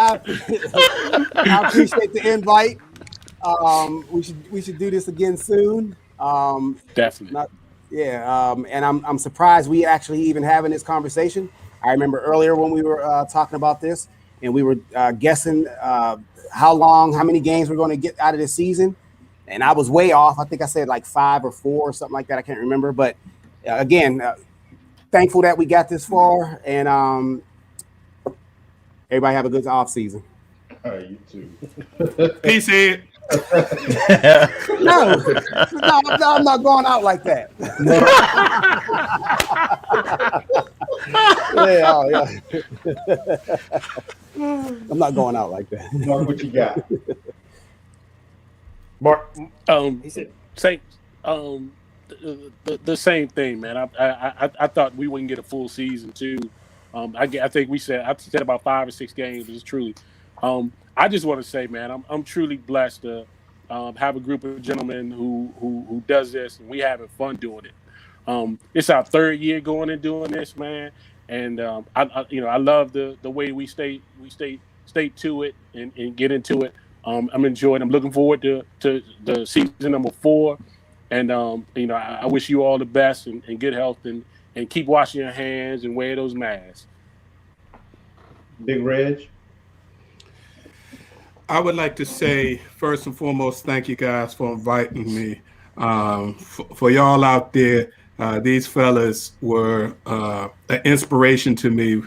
G: the invite. We should do this again soon.
D: Definitely.
G: And I'm surprised we actually even having this conversation. I remember earlier when we were talking about this, and we were guessing how many games we're going to get out of this season, and I was way off. I think I said like 5 or 4 or something like that. I can't remember, but again, thankful that we got this far, and everybody have a good off season.
B: All right, you too.
F: Peace, Ed.
G: No, I'm not going out like that. I'm not going out like that.
B: Mark, what you got?
A: Mark,
C: He said,
D: Same, the same thing, man. I thought we wouldn't get a full season too. I think I said about 5 or 6 games. It's truly. I just want to say, man, I'm truly blessed to have a group of gentlemen who does this, and we having fun doing it. It's our 3rd year going and doing this, man, and I love the way we stay to it and get into it. I'm enjoying. I'm looking forward to the season number 4, and I wish you all the best and good health and keep washing your hands and wear those masks.
B: Big Reg.
F: I would like to say, first and foremost, thank you guys for inviting me. For y'all out there, these fellas were an inspiration to me.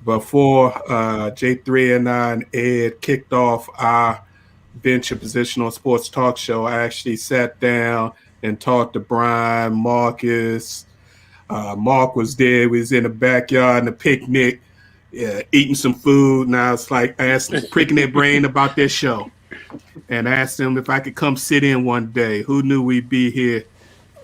F: Before J3 and I and Ed kicked off our venture positional sports talk show, I actually sat down and talked to Brian, Marcus. Mark was there. We was in the backyard in a picnic. Eating some food, and I was like pricking their brain about their show, and asked them if I could come sit in one day. Who knew we'd be here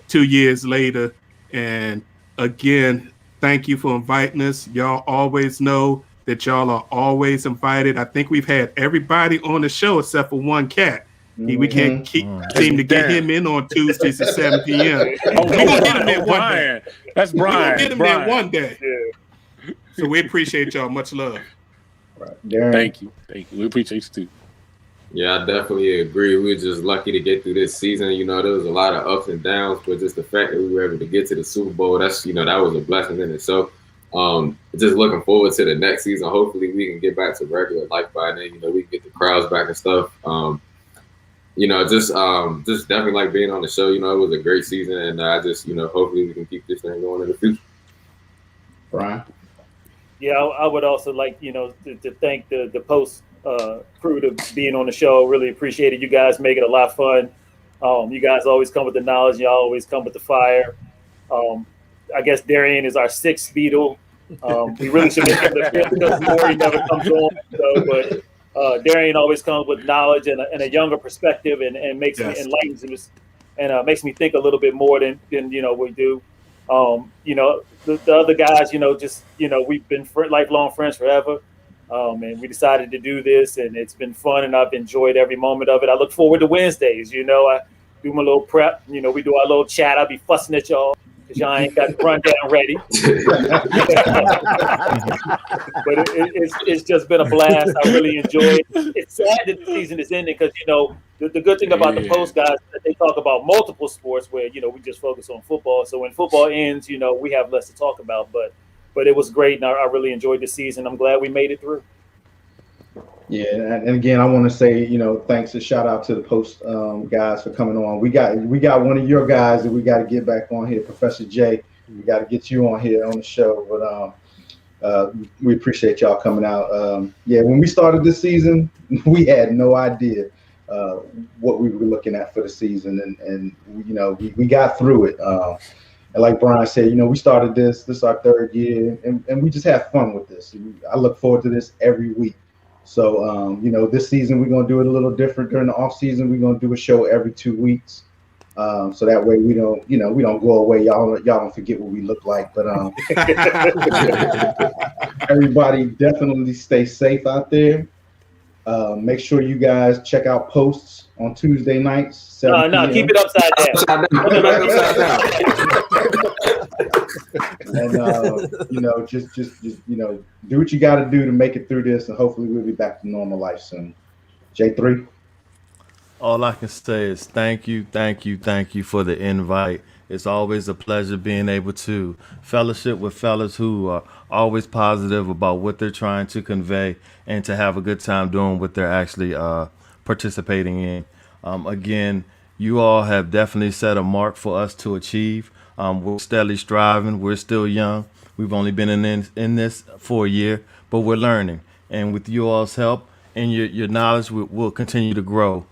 F: 2 years later? And again, thank you for inviting us. Y'all always know that y'all are always invited. I think we've had everybody on the show except for one cat. We can't seem to get him in on Tuesdays at 7 p.m. We're gonna get him there one day.
D: That's Brian.
F: We're gonna get him there one day.
C: yeah.
F: So we appreciate y'all. Much love.
B: Right. Darren.
D: Thank you. We appreciate you too.
E: Yeah, I definitely agree. We were just lucky to get through this season. There was a lot of ups and downs, but just the fact that we were able to get to the Super Bowl, that was a blessing in itself. Just looking forward to the next season. Hopefully we can get back to regular life by then. We can get the crowds back and stuff. Just definitely like being on the show. It was a great season, and I just, hopefully we can keep this thing going in the future.
B: Brian.
C: Yeah, I would also like, to thank the Post crew to being on the show. Really appreciate it. You guys make it a lot of fun. You guys always come with the knowledge. Y'all always come with the fire. I guess Darian is our 6th Beatle. We really should make him the 5th because Maury never comes on. But Darian always comes with knowledge and a younger perspective and makes me enlightens us and makes me think a little bit more than we do. The other guys, we've been lifelong friends forever. And we decided to do this, and it's been fun, and I've enjoyed every moment of it. I look forward to Wednesdays. I do my little prep. We do our little chat. I'll be fussing at y'all because y'all ain't got the rundown ready. But it's just been a blast. I really enjoyed it. It's sad that the season is ending because, the good thing about the Post guys is that they talk about multiple sports where, we just focus on football. So when football ends, we have less to talk about. But But it was great, and I really enjoyed the season. I'm glad we made it through.
B: Yeah, and again, I want to say, thanks and shout out to the Post guys for coming on. We got one of your guys that we got to get back on here, Professor J. We got to get you on here on the show. But we appreciate y'all coming out. When we started this season, we had no idea what we were looking at for the season, and we got through it. And like Brian said, we started this is our third year, and we just have fun with this. I look forward to this every week. So, this season we're going to do it a little different. During the off season, we're going to do a show every 2 weeks. So that way we don't go away. Y'all don't forget what we look like. But everybody definitely stay safe out there. Make sure you guys check out Posts on Tuesday nighs. 7
C: No,
B: p.m.
C: keep it upside
B: And just do what you got to do to make it through this, and hopefully we'll be back to normal life soon. J3.
H: All I can say is thank you for the invite. It's always a pleasure being able to fellowship with fellas who are always positive about what they're trying to convey and to have a good time doing what they're actually participating in. Again, you all have definitely set a mark for us to achieve. We're steadily striving. We're still young. We've only been in this for a year, but we're learning. And with you all's help and your knowledge, we'll continue to grow.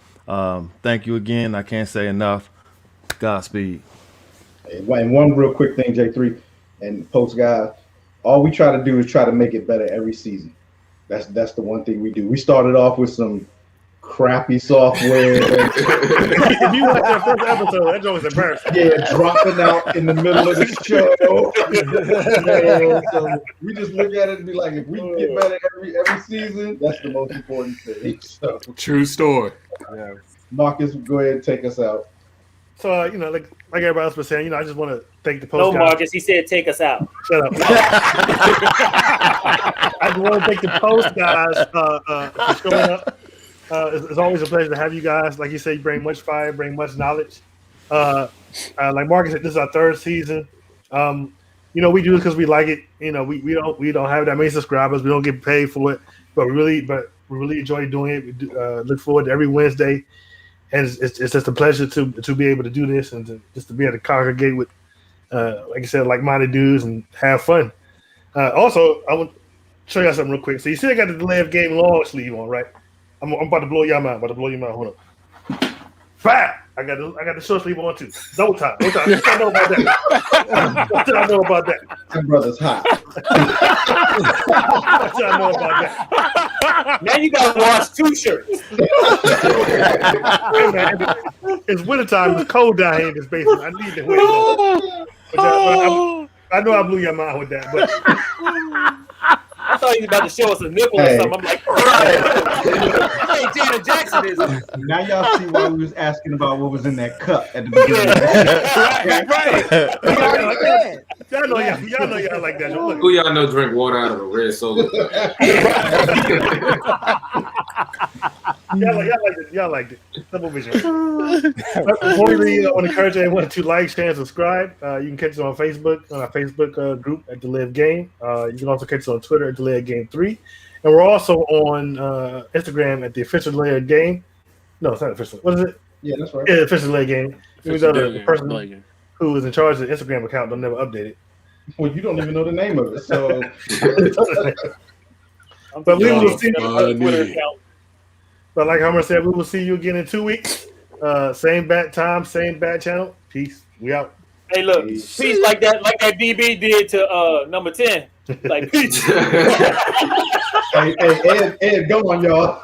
H: Thank you again. I can't say enough. Godspeed.
B: And one real quick thing, J3 and Post guys, all we try to do is try to make it better every season. That's the one thing we do. We started off with some crappy software.
A: If you watch that first episode, that joke was embarrassing.
B: Yeah, dropping out in the middle of the show. So we just look at it and be like, if we can get better every season, that's the most important thing. So,
F: True story.
A: Yeah.
B: Marcus, go ahead and take us out.
A: So, like everybody else was saying, I just want to thank the Post
C: No,
A: guys.
C: Marcus, he said take us out.
A: Shut up. I just want to thank the Post guys for showing up. It's always a pleasure to have you guys. Like you say, you bring much fire, bring much knowledge. Like Marcus said, this is our third season. We do this because we like it. We don't have that many subscribers. We don't get paid for it, but we really enjoy doing it. We do, look forward to every Wednesday, and it's just a pleasure to be able to do this and to be able to congregate with, like I said, like-minded dudes and have fun. Also, I want to show y'all something real quick. So you see, I got the Delay of Game long sleeve on, right? I'm about to blow y'all mind. Hold up. Fat. I got the short sleeve on too. Double time. What y'all know about that? What y'all know about that?
B: Them brothers hot.
A: What y'all know about that?
C: Now you gotta wash 2 shirts.
A: Hey man, it's wintertime. It's cold down here in this basement. I need to wear it. I know I blew your mind with that, but
C: I thought he was about to show us a nipple or something. I'm like, hey, Janet Jackson is it?
B: Now y'all see why we was asking about what was in that cup at the beginning.
C: Right.
A: Y'all know y'all like that. Look.
E: Who y'all know drink water out of a red soda?
A: Y'all liked it. Double vision. Before we leave, I want to encourage everyone to like, share, and subscribe. You can catch us on Facebook, on our Facebook group at Delay of Game. You can also catch us on Twitter at Delay of Game 3. And we're also on Instagram at the official Delay of Game. No, it's not official. What is it?
B: Yeah, that's right.
A: Yeah, official Delay of Game. The person who is in charge of the Instagram account don't never update it.
B: Well, you don't even know the name of it, so.
A: But we will see.
C: Twitter account.
A: But like Homer said, we will see you again in 2 weeks. Same bat time, same bat channel. Peace. We out.
C: Hey, look, peace like that DB did to number 10. Like peace.
B: Hey, Ed, go on, y'all.